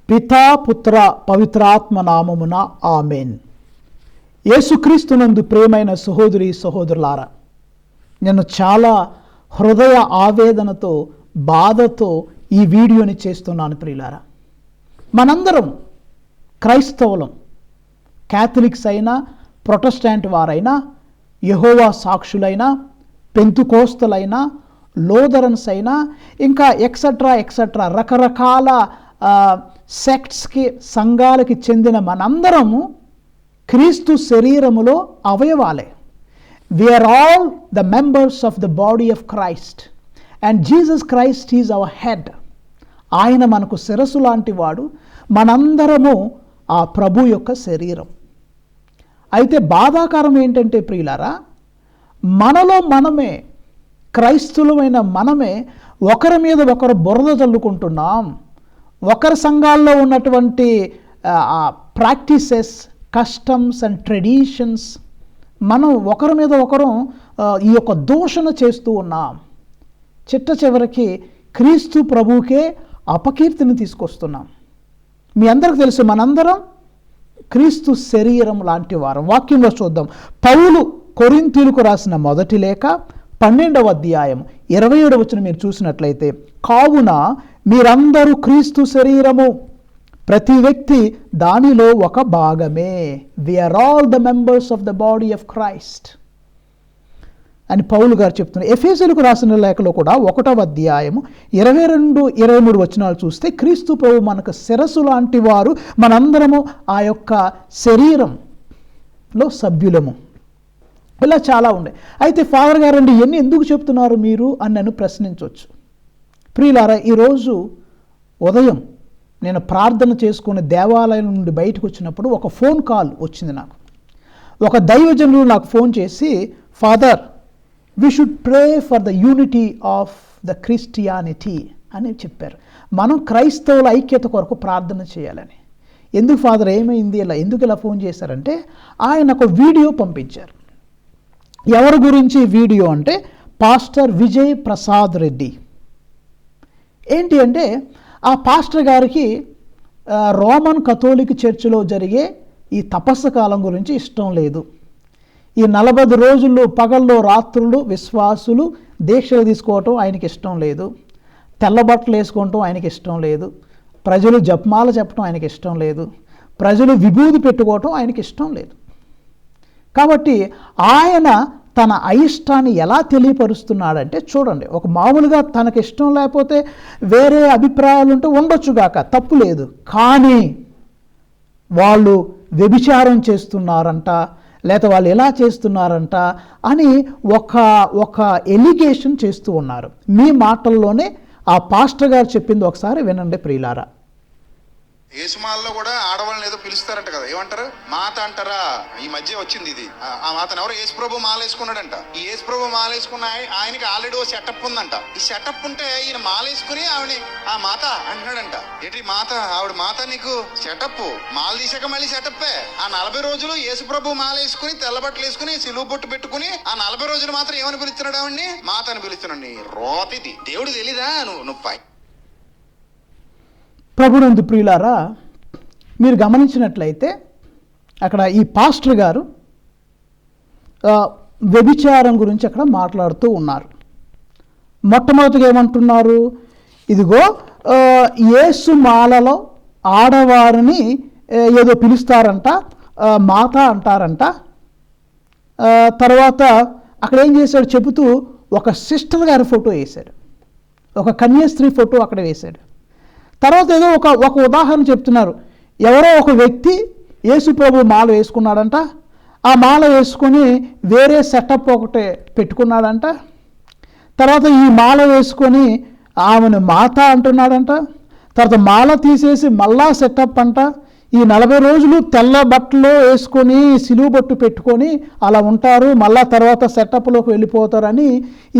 పితా పుత్ర పవిత్రాత్మ నామమున ఆమెన్. యేసుక్రీస్తునందు ప్రియమైన సహోదరి సహోదరులారా, నేను చాలా హృదయ ఆవేదనతో బాధతో ఈ వీడియోని చేస్తున్నాను. ప్రియులారా, మనందరం క్రైస్తవులం, క్యాథలిక్స్ అయినా, ప్రొటెస్టాంట్ వారైనా, యెహోవా సాక్షులైనా, పెంతుకోస్తలైనా, లోదరన్స్ అయినా, ఇంకా ఎక్సెట్రా రకరకాల సెక్ట్స్కి సంఘాలకి చెందిన మనందరము క్రీస్తు శరీరములో అవయవాలే. We are all the members of the body of Christ and Jesus Christ is our head. ఆయన మనకు శిరస్సు లాంటి వాడు, మనందరము ఆ ప్రభు యొక్క శరీరం. అయితే బాధాకరం ఏంటంటే ప్రియులారా, మనలో మనమే, క్రైస్తవులమైన మనమే ఒకరి మీద ఒకరు బురద చల్లుకుంటున్నాం. ఒకరి సంఘాల్లో ఉన్నటువంటి ప్రాక్టీసెస్, కస్టమ్స్ అండ్ ట్రెడిషన్స్ మనం ఒకరి మీద ఒకరు ఈ యొక్క దూషణ చేస్తూ ఉన్నాం. చిట్ట చివరికి క్రీస్తు ప్రభువుకే అపకీర్తిని తీసుకొస్తున్నాం. మీ అందరికి తెలుసు, మనందరం క్రీస్తు శరీరం లాంటి వారు. వాక్యంలో చూద్దాం. పౌలు కొరింథీయులకు రాసిన మొదటి లేఖ 12వ అధ్యాయం 27వ వచనం మీరు చూసినట్లయితే, కావున మీరందరూ క్రీస్తు శరీరము, ప్రతి వ్యక్తి దానిలో ఒక భాగమే. We are all the members of the body of Christ అని పౌలు గారు చెప్తున్నారు. ఎఫెసీయులకు రాసిన లేఖలో కూడా 1వ అధ్యాయము 22-23 వచనాలు చూస్తే, క్రీస్తు ప్రభు మనకు శిరస్సు లాంటి వారు, మనందరము ఆ యొక్క శరీరంలో సభ్యులము. ఇలా చాలా ఉండే. అయితే ఫాదర్ గారండి ఇవన్నీ ఎందుకు చెప్తున్నారు మీరు అని నన్ను ప్రశ్నించవచ్చు. ప్రియులారా, ఈరోజు ఉదయం నేను ప్రార్థన చేసుకుని దేవాలయం నుండి బయటకు వచ్చినప్పుడు ఒక ఫోన్ కాల్ వచ్చింది నాకు. ఒక దైవజనుడు నాకు ఫోన్ చేసి, father we should pray for the unity of the Christianity అని చెప్పారు. మనం క్రైస్తవుల ఐక్యత కొరకు ప్రార్థన చేయాలని. ఎందుకు ఫాదర్, ఏమైంది, ఎందుకు ఇలా ఫోన్ చేశారంటే, ఆయన ఒక వీడియో పంపించారు. ఎవరి గురించి వీడియో అంటే, పాస్టర్ విజయ్ ప్రసాద్ రెడ్డి. ఏంటి అంటే, ఆ పాస్టర్ గారికి రోమన్ కథోలిక్ చర్చిలో జరిగే ఈ తపస్సు కాలం గురించి ఇష్టం లేదు. ఈ 40 రోజుల్లో పగల్లో రాత్రులు విశ్వాసులు దీక్షలు తీసుకోవటం ఆయనకి ఇష్టం లేదు. తెల్లబట్టలు వేసుకోవటం ఆయనకి ఇష్టం లేదు. ప్రజలు జపమాల చెప్పడం ఆయనకి ఇష్టం లేదు. ప్రజలు విభూది పెట్టుకోవటం ఆయనకి ఇష్టం లేదు. కాబట్టి ఆయన తన అయిష్టాన్ని ఎలా తెలియపరుస్తున్నాడంటే, చూడండి, ఒక మామూలుగా తనకి ఇష్టం లేకపోతే వేరే అభిప్రాయాలు ఉంటే ఉండొచ్చుగాక, తప్పు లేదు. కానీ వాళ్ళు వ్యభిచారం చేస్తున్నారంట, లేక వాళ్ళు ఎలా చేస్తున్నారంట అని ఒక ఎలిగేషన్ చేస్తూ ఉన్నారు. మీ మాటల్లోనే ఆ పాస్టర్ గారు చెప్పింది ఒకసారి వినండి ప్రియులారా. యేసుమాలలో కూడా ఆడవాళ్ళని ఏదో పిలుస్తారంట కదా, ఏమంటారు, మాత అంటారా? ఈ మధ్య వచ్చింది ఇది. ఆ మాతను ఎవరు? యేసుప్రభు మాల వేసుకున్నాడంట. ఈ యేసుప్రభు మాల వేసుకున్న ఆయనకి ఆల్రెడీ ఓ సెటప్ ఉందంట. ఈ సెటప్ ఉంటే ఈయన మాల వేసుకుని ఆవిడ ఆ మాత అంటున్నాడంట. ఏంటి మాత? ఆవిడ మాత? నీకు సెటప్ మాల తీసాక మళ్ళీ సెటప్పే. ఆ 40 రోజులు యేసుప్రభు మాల వేసుకుని తెల్లబట్టలు వేసుకుని సిలువ బొట్టు పెట్టుకుని ఆ 40 రోజులు మాత్రం ఏమని పిలుస్తున్నాడు? ఆవిడ్ని మాత అని పిలుస్తున్నాడు. రోతిది దేవుడు తెలీదా? నువ్వు ప్రభునందు ప్రియులారా, మీరు గమనించినట్లయితే అక్కడ ఈ పాస్టర్ గారు వ్యభిచారం గురించి అక్కడ మాట్లాడుతూ ఉన్నారు. మొట్టమొదటిగా ఏమంటున్నారు? ఇదిగో యేసు మాలలో ఆడవారిని ఏదో పిలుస్తారంట, మాత అంటారంట. తర్వాత అక్కడ ఏం చేశాడు చెబుతూ ఒక సిస్టర్ గారి ఫోటో వేశాడు, ఒక కన్యాస్త్రీ ఫోటో అక్కడ వేశాడు. తర్వాత ఏదో ఒక ఉదాహరణ చెప్తున్నారు. ఎవరో ఒక వ్యక్తి యేసుప్రభు మాల వేసుకున్నాడంట. ఆ మాల వేసుకొని వేరే సెటప్ ఒకటి పెట్టుకున్నాడంట. తర్వాత ఈ మాల వేసుకొని ఆమెను మాత అంటున్నాడంట. తర్వాత మాల తీసేసి మళ్ళా సెటప్ అంట. ఈ 40 రోజులు తెల్ల బట్టలు వేసుకొని సిలువ బొట్టు పెట్టుకొని అలా ఉంటారు, మళ్ళా తర్వాత సెటప్లోకి వెళ్ళిపోతారని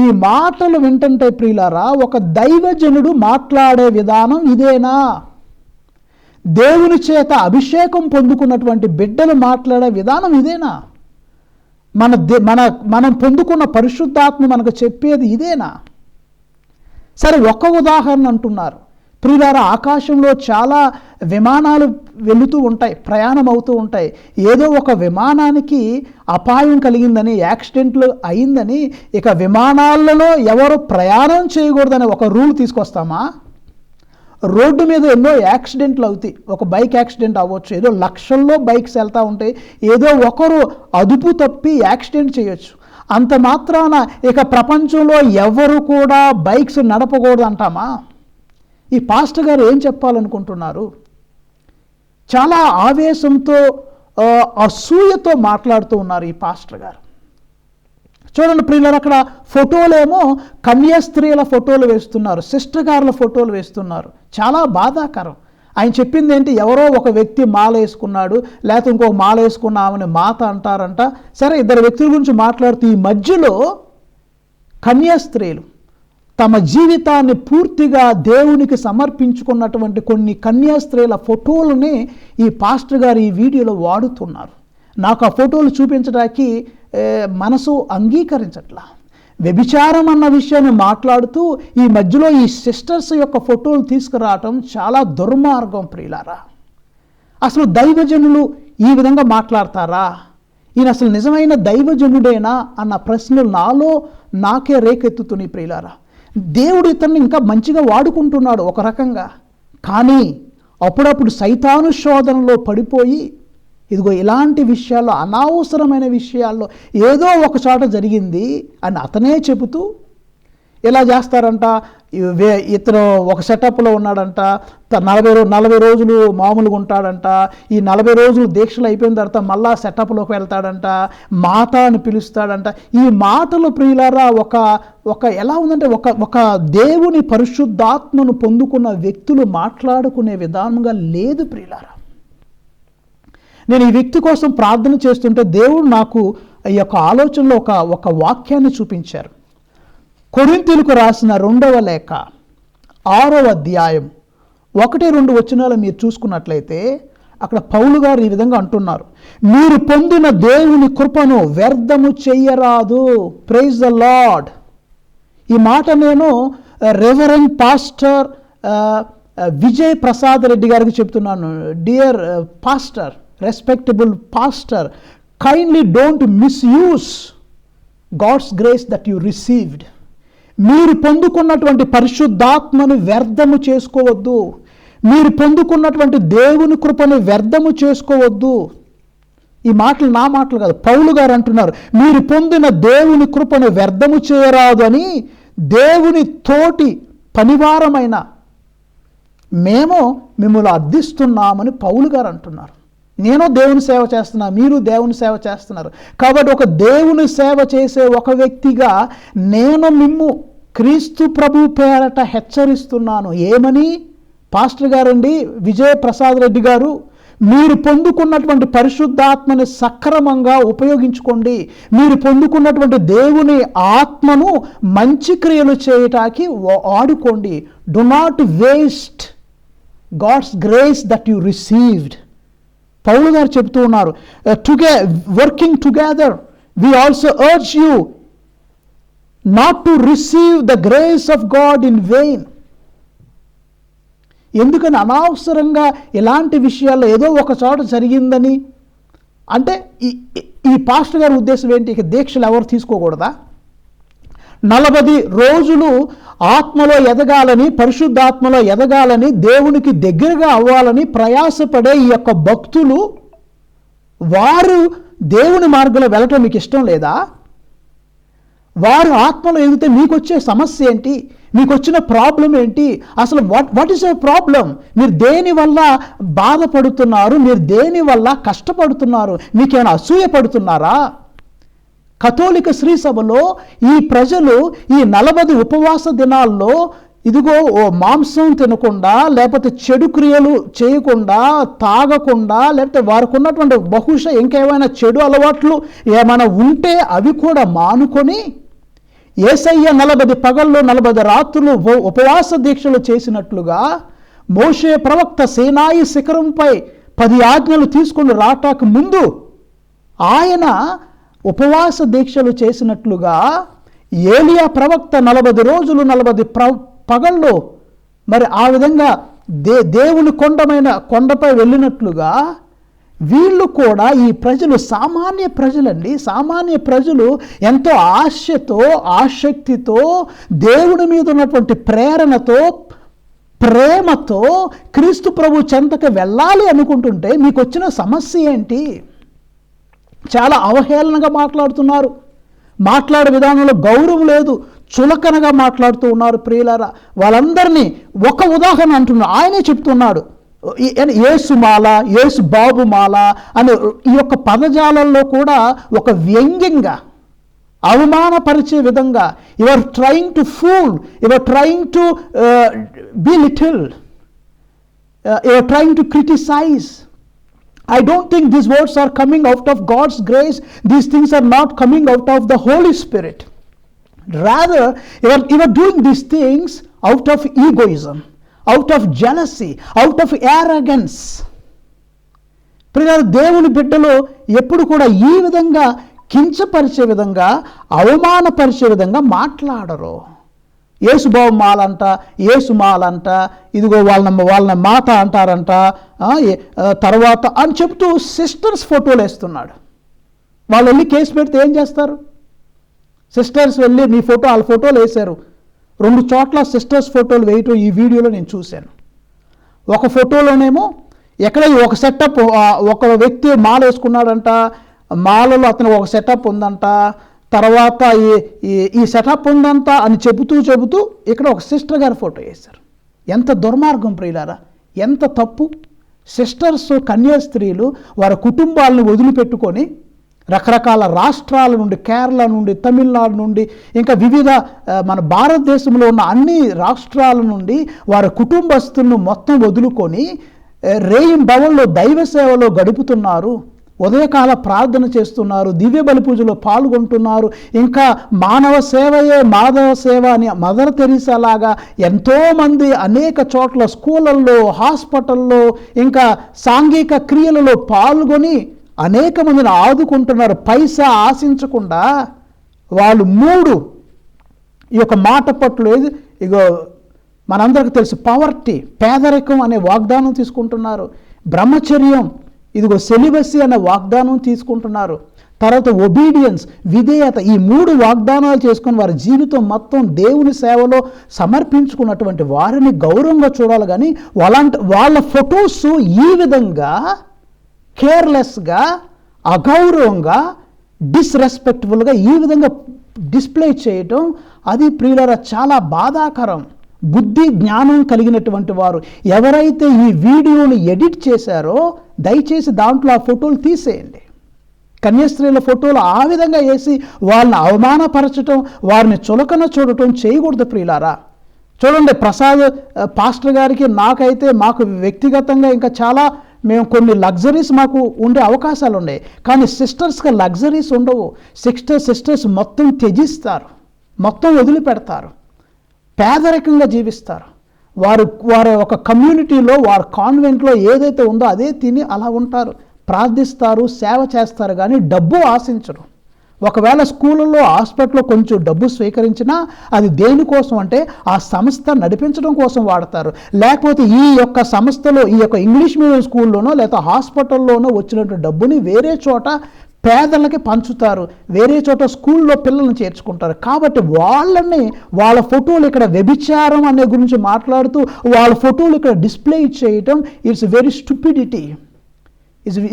ఈ మాటలు వింటుంటే ప్రియులారా, ఒక దైవజనుడు మాట్లాడే విధానం ఇదేనా? దేవుని చేత అభిషేకం పొందుకున్నటువంటి బిడ్డలు మాట్లాడే విధానం ఇదేనా? మనం పొందుకున్న పరిశుద్ధాత్మ మనకు చెప్పేది ఇదేనా? సరే, ఒక్క ఉదాహరణ అంటున్నారు. ప్రియులారా, ఆకాశంలో చాలా విమానాలు వెళుతూ ఉంటాయి, ప్రయాణం అవుతూ ఉంటాయి. ఏదో ఒక విమానానికి అపాయం కలిగిందని, యాక్సిడెంట్లు అయిందని ఇక విమానాలలో ఎవరు ప్రయాణం చేయకూడదని ఒక రూల్ తీసుకొస్తామా? రోడ్డు మీద ఎన్నో యాక్సిడెంట్లు అవుతాయి. ఒక బైక్ యాక్సిడెంట్ అవ్వచ్చు, ఏదో లక్షల్లో బైక్స్ వెళ్తూ ఉంటాయి, ఏదో ఒకరు అదుపు తప్పి యాక్సిడెంట్ చేయొచ్చు. అంత మాత్రాన ఇక ప్రపంచంలో ఎవరు కూడా బైక్స్ నడపకూడదు అంటామా? ఈ పాస్టర్ గారు ఏం చెప్పాలనుకుంటున్నారు? చాలా ఆవేశంతో అసూయతో మాట్లాడుతూ ఉన్నారు ఈ పాస్టర్ గారు. చూడండి ప్రియులారా, అక్కడ ఫోటోలేమో కన్యాస్త్రీల ఫోటోలు వేస్తున్నారు, సిస్టర్ గారుల ఫోటోలు వేస్తున్నారు. చాలా బాధాకరం. ఆయన చెప్పింది ఏంటి? ఎవరో ఒక వ్యక్తి మాల వేసుకున్నాడు, లేకపోతే ఇంకొక మాల వేసుకున్న ఆమెను మాత అంటారంట. సరే, ఇద్దరు వ్యక్తుల గురించి మాట్లాడుతూ ఈ మధ్యలో కన్యాస్త్రీలు తమ జీవితాన్ని పూర్తిగా దేవునికి సమర్పించుకున్నటువంటి కొన్ని కన్యాస్త్రీల ఫోటోలని ఈ పాస్టర్ గారు ఈ వీడియోలో వాడుతున్నారు. నాకు ఆ ఫోటోలు చూపించడానికి మనసు అంగీకరించట్లా. వ్యభిచారం అన్న విషయాన్ని మాట్లాడుతూ ఈ మధ్యలో ఈ సిస్టర్స్ యొక్క ఫోటోలు తీసుకురావటం చాలా దుర్మార్గం ప్రియులారా. అసలు దైవజనులు ఈ విధంగా మాట్లాడతారా? ఈయన అసలు నిజమైన దైవజనుడేనా అన్న ప్రశ్నలు నాకే రేకెత్తుతున్నాయి ప్రియులారా. దేవుడు ఇతన్ని ఇంకా మంచిగా వాడుకుంటున్నాడు ఒక రకంగా, కానీ అప్పుడప్పుడు సైతాను శోధనలో పడిపోయి ఇదిగో ఇలాంటి విషయాల్లో, అనవసరమైన విషయాల్లో ఏదో ఒక చోట జరిగింది అని అతనే చెబుతూ ఇలా చేస్తారంట. ఇతను ఒక సెటప్లో ఉన్నాడంట, 40 రోజులు మామూలుగా ఉంటాడంట. ఈ 40 రోజులు దీక్షలు అయిపోయిన తర్వాత మళ్ళా సెటప్లోకి వెళ్తాడంట, మాత అని పిలుస్తాడంట. ఈ మాటలు ప్రియులారా ఒక ఎలా ఉందంటే ఒక దేవుని పరిశుద్ధాత్మను పొందుకున్న వ్యక్తులు మాట్లాడుకునే విధానంగా లేదు ప్రియులారా. నేను ఈ వ్యక్తి కోసం ప్రార్థన చేస్తుంటే దేవుడు నాకు ఈ యొక్క ఆలోచనలో ఒక వాక్యాన్ని చూపించారు. కొరింథీయులకు రాసిన 2వ లేఖ 6వ అధ్యాయం 1-2 వచనాలు మీరు చూసుకున్నట్లయితే అక్కడ పౌలు గారు ఈ విధంగా అంటున్నారు, మీరు పొందిన దేవుని కృపను వ్యర్థము చెయ్యరాదు. Praise the lord. ఈ మాట నేను రెవరెండ్ పాస్టర్ విజయ్ ప్రసాద్ రెడ్డి గారికి చెప్తున్నాను. Dear pastor, respectable pastor, kindly don't misuse God's grace that you received. మీరు పొందుకున్నటువంటి పరిశుద్ధాత్మను వ్యర్థము చేసుకోవద్దు. మీరు పొందుకున్నటువంటి దేవుని కృపను వ్యర్థము చేసుకోవద్దు. ఈ మాటలు నా మాటలు కాదు, పౌలు గారు అంటున్నారు, మీరు పొందిన దేవుని కృపను వ్యర్థము చేయరాదు అని దేవుని తోటి పనివారమైన మేము మిమ్మల్ని అర్థిస్తున్నామని పౌలు గారు అంటున్నారు. నేను దేవుని సేవ చేస్తున్నా, మీరు దేవుని సేవ చేస్తున్నారు. కాబట్టి ఒక దేవుని సేవ చేసే ఒక వ్యక్తిగా నేను మిమ్ము క్రీస్తు ప్రభు పేరట హెచ్చరిస్తున్నాను. ఏమని? పాస్టర్ గారండి విజయ్ ప్రసాద్ రెడ్డి గారు, మీరు పొందుకున్నటువంటి పరిశుద్ధాత్మని సక్రమంగా ఉపయోగించుకోండి. మీరు పొందుకున్నటువంటి దేవుని ఆత్మను మంచి క్రియలు చేయటానికి వాడుకోండి. Do not waste God's grace that you received. పౌలు గారు చెప్తూ ఉన్నారు, working together we also urge you not to receive the grace of God in vain. ఎందుకని అనవసరంగా ఇలాంటి విషయాల్లో ఏదో ఒక చోట జరిగిందని అంటే ఈ పాస్టర్ గారి ఉద్దేశం ఏంటి? ఇక దీక్షలు ఎవరు తీసుకోకూడదా? 40 రోజులు ఆత్మలో ఎదగాలని, పరిశుద్ధాత్మలో ఎదగాలని, దేవునికి దగ్గరగా అవ్వాలని ప్రయాసపడే ఈ యొక్క భక్తులు వారు దేవుని మార్గంలో వెళ్ళటం మీకు ఇష్టం లేదా? వారు ఆత్మలో ఎదిగితే మీకు వచ్చే సమస్య ఏంటి? మీకు వచ్చిన ప్రాబ్లం ఏంటి? అసలు వాట్ ఈస్ యువర్ ప్రాబ్లం? మీరు దేని వల్ల బాధపడుతున్నారు? మీరు దేని వల్ల కష్టపడుతున్నారు? మీకేమైనా అసూయ పడుతున్నారా? కథోలిక శ్రీ సభలో ఈ ప్రజలు ఈ 40 ఉపవాస దినాల్లో ఇదిగో మాంసం తినకుండా, లేకపోతే చెడు క్రియలు చేయకుండా, తాగకుండా, లేకపోతే వారికి ఉన్నటువంటి బహుశా ఇంకేమైనా చెడు అలవాట్లు ఏమైనా ఉంటే అవి కూడా మానుకొని యేసయ్య 40 పగళ్ళు 40 రాత్రులు ఉపవాస దీక్షలు చేసినట్లుగా మోషే ప్రవక్త సీనాయి శిఖరంపై 10 ఆజ్ఞలు తీసుకుని రాటాకు ముందు ఆయన ఉపవాస దీక్షలు చేసినట్లుగా ఏలియా ప్రవక్త 40 రోజులు 40 పగళ్ళు మరి ఆ విధంగా దేవుని కొండపై వెళ్ళినట్లుగా వీళ్ళు కూడా, ఈ ప్రజలు సామాన్య ప్రజలండి. సామాన్య ప్రజలు ఎంతో ఆశతో, ఆసక్తితో, దేవుని మీద ఉన్నటువంటి ప్రేరణతో, ప్రేమతో క్రీస్తు ప్రభు చెంతకు వెళ్ళాలి అనుకుంటుంటే మీకు వచ్చిన సమస్య ఏంటి? చాలా అవహేళనగా మాట్లాడుతున్నారు. మాట్లాడే విధానంలో గౌరవం లేదు, చులకనగా మాట్లాడుతూ ఉన్నారు. ప్రియులారా, వాళ్ళందరినీ ఒక ఉదాహరణ అంటున్నారు. ఆయనే చెప్తున్నాడు, యేసుమాల, యేసు బాబుమాల అనే ఈ యొక్క పదజాలంలో కూడా ఒక వ్యంగ్యంగా, అవమానపరిచే విధంగా, you are trying to fool, you are trying to belittle, you are trying to criticise. I don't think these words are coming out of God's grace. These things are not coming out of the Holy Spirit. Rather, you are doing these things out of egoism, out of jealousy, out of arrogance. ప్రియులారా, దేవుని బిడ్డలు ఎప్పుడు కూడా ఈ విధంగా కించపరిచే విధంగా, అవమానపరిచే విధంగా మాట్లాడరు. యేసుబాబు మాలంట, యేసుమాలంట, ఇదిగో వాళ్ళని మాత అంటారంట, తర్వాత అని చెప్తూ సిస్టర్స్ ఫోటోలు వేస్తున్నాడు. వాళ్ళు వెళ్ళి కేసు పెడితే ఏం చేస్తారు? సిస్టర్స్ వెళ్ళి నీ ఫోటో, వాళ్ళ ఫోటోలు వేశారు. 2 చోట్ల సిస్టర్స్ ఫోటోలు వేయటం ఈ వీడియోలో నేను చూశాను. ఒక ఫోటోలోనేమో ఎక్కడ ఒక సెటప్, ఒక వ్యక్తి మాల వేసుకున్నాడంట, మాలలో అతను ఒక సెటప్ ఉందంట, తర్వాత ఈ సెటప్ ఉందంట అని చెబుతూ ఇక్కడ ఒక సిస్టర్ గారి ఫోటో వేశారు. ఎంత దుర్మార్గం ప్రియులారా, ఎంత తప్పు! సిస్టర్స్, కన్యాస్త్రీలు వారి కుటుంబాలను వదిలిపెట్టుకొని రకరకాల రాష్ట్రాల నుండి, కేరళ నుండి, తమిళనాడు నుండి, ఇంకా వివిధ మన భారతదేశంలో ఉన్న అన్ని రాష్ట్రాల నుండి వారి కుటుంబస్తులను మొత్తం వదులుకొని రేయింబవళ్ళు దైవ సేవలో గడుపుతున్నారు. ఉదయకాల ప్రార్థన చేస్తున్నారు, దివ్య బలి పూజలో పాల్గొంటున్నారు. ఇంకా మానవ సేవయే మాధవ సేవ అని మదర్ తెరీసా లాగా ఎంతోమంది అనేక చోట్ల స్కూళ్ళల్లో, హాస్పిటల్లో, ఇంకా సాంఘిక క్రియలలో పాల్గొని అనేక మందిని ఆదుకుంటున్నారు. పైసా ఆశించకుండా వాళ్ళు 3 ఈ యొక్క మాట పట్లు, ఇగో మనందరికీ తెలుసు, పవర్టీ, పేదరికం అనే వాగ్దానం తీసుకుంటున్నారు. బ్రహ్మచర్యం, ఇదిగో సెలిబసీ అనే వాగ్దానం తీసుకుంటున్నారు. తర్వాత ఒబీడియన్స్, విధేయత, ఈ 3 వాగ్దానాలు చేసుకుని వారి జీవితం మొత్తం దేవుని సేవలో సమర్పించుకున్నటువంటి వారిని గౌరవంగా చూడాలి. కానీ వాళ్ళ ఫొటోస్ ఈ విధంగా కేర్లెస్గా, అగౌరవంగా, డిస్రెస్పెక్ట్ఫుల్గా ఈ విధంగా డిస్ప్లే చేయటం, అది ప్రియులారా చాలా బాధాకరం. బుద్ధి జ్ఞానం కలిగినటువంటి వారు ఎవరైతే ఈ వీడియోని ఎడిట్ చేశారో దయచేసి దాంట్లో ఆ ఫోటోలు తీసేయండి. కన్యాస్త్రీల ఫోటోలు ఆ విధంగా వేసి వాళ్ళని అవమానపరచడం, వారిని చులకన చూడటం చేయకూడదు ప్రియులారా. చూడండి, ప్రసాద్ పాస్టర్ గారికి, మాకు వ్యక్తిగతంగా ఇంకా చాలా మేము కొన్ని లగ్జరీస్ మాకు ఉండే అవకాశాలు ఉన్నాయి. కానీ సిస్టర్స్కి లగ్జరీస్ ఉండవు. సిస్టర్స్ మొత్తం త్యజిస్తారు, మొత్తం వదిలిపెడతారు, పేదరికంగా జీవిస్తారు. వారి ఒక కమ్యూనిటీలో, వారి కాన్వెంట్లో ఏదైతే ఉందో అదే తిని అలా ఉంటారు, ప్రార్థిస్తారు, సేవ చేస్తారు, కానీ డబ్బు ఆశించరు. ఒకవేళ స్కూళ్ళల్లో, హాస్పిటల్లో కొంచెం డబ్బు స్వీకరించినా అది దేనికోసం అంటే ఆ సంస్థ నడిపించడం కోసం వాడతారు. లేకపోతే ఈ యొక్క సంస్థలో, ఈ యొక్క ఇంగ్లీష్ మీడియం స్కూల్లోనో లేదా హాస్పిటల్లోనో వచ్చినటువంటి డబ్బుని వేరే చోట పేదలకి పంచుతారు, వేరే చోట స్కూల్లో పిల్లల్ని చేర్చుకుంటారు. కాబట్టి వాళ్ళ ఫోటోలు ఇక్కడ వ్యభిచారం అనే గురించి మాట్లాడుతూ వాళ్ళ ఫోటోలు ఇక్కడ డిస్ప్లే చేయటం, it's very stupidity,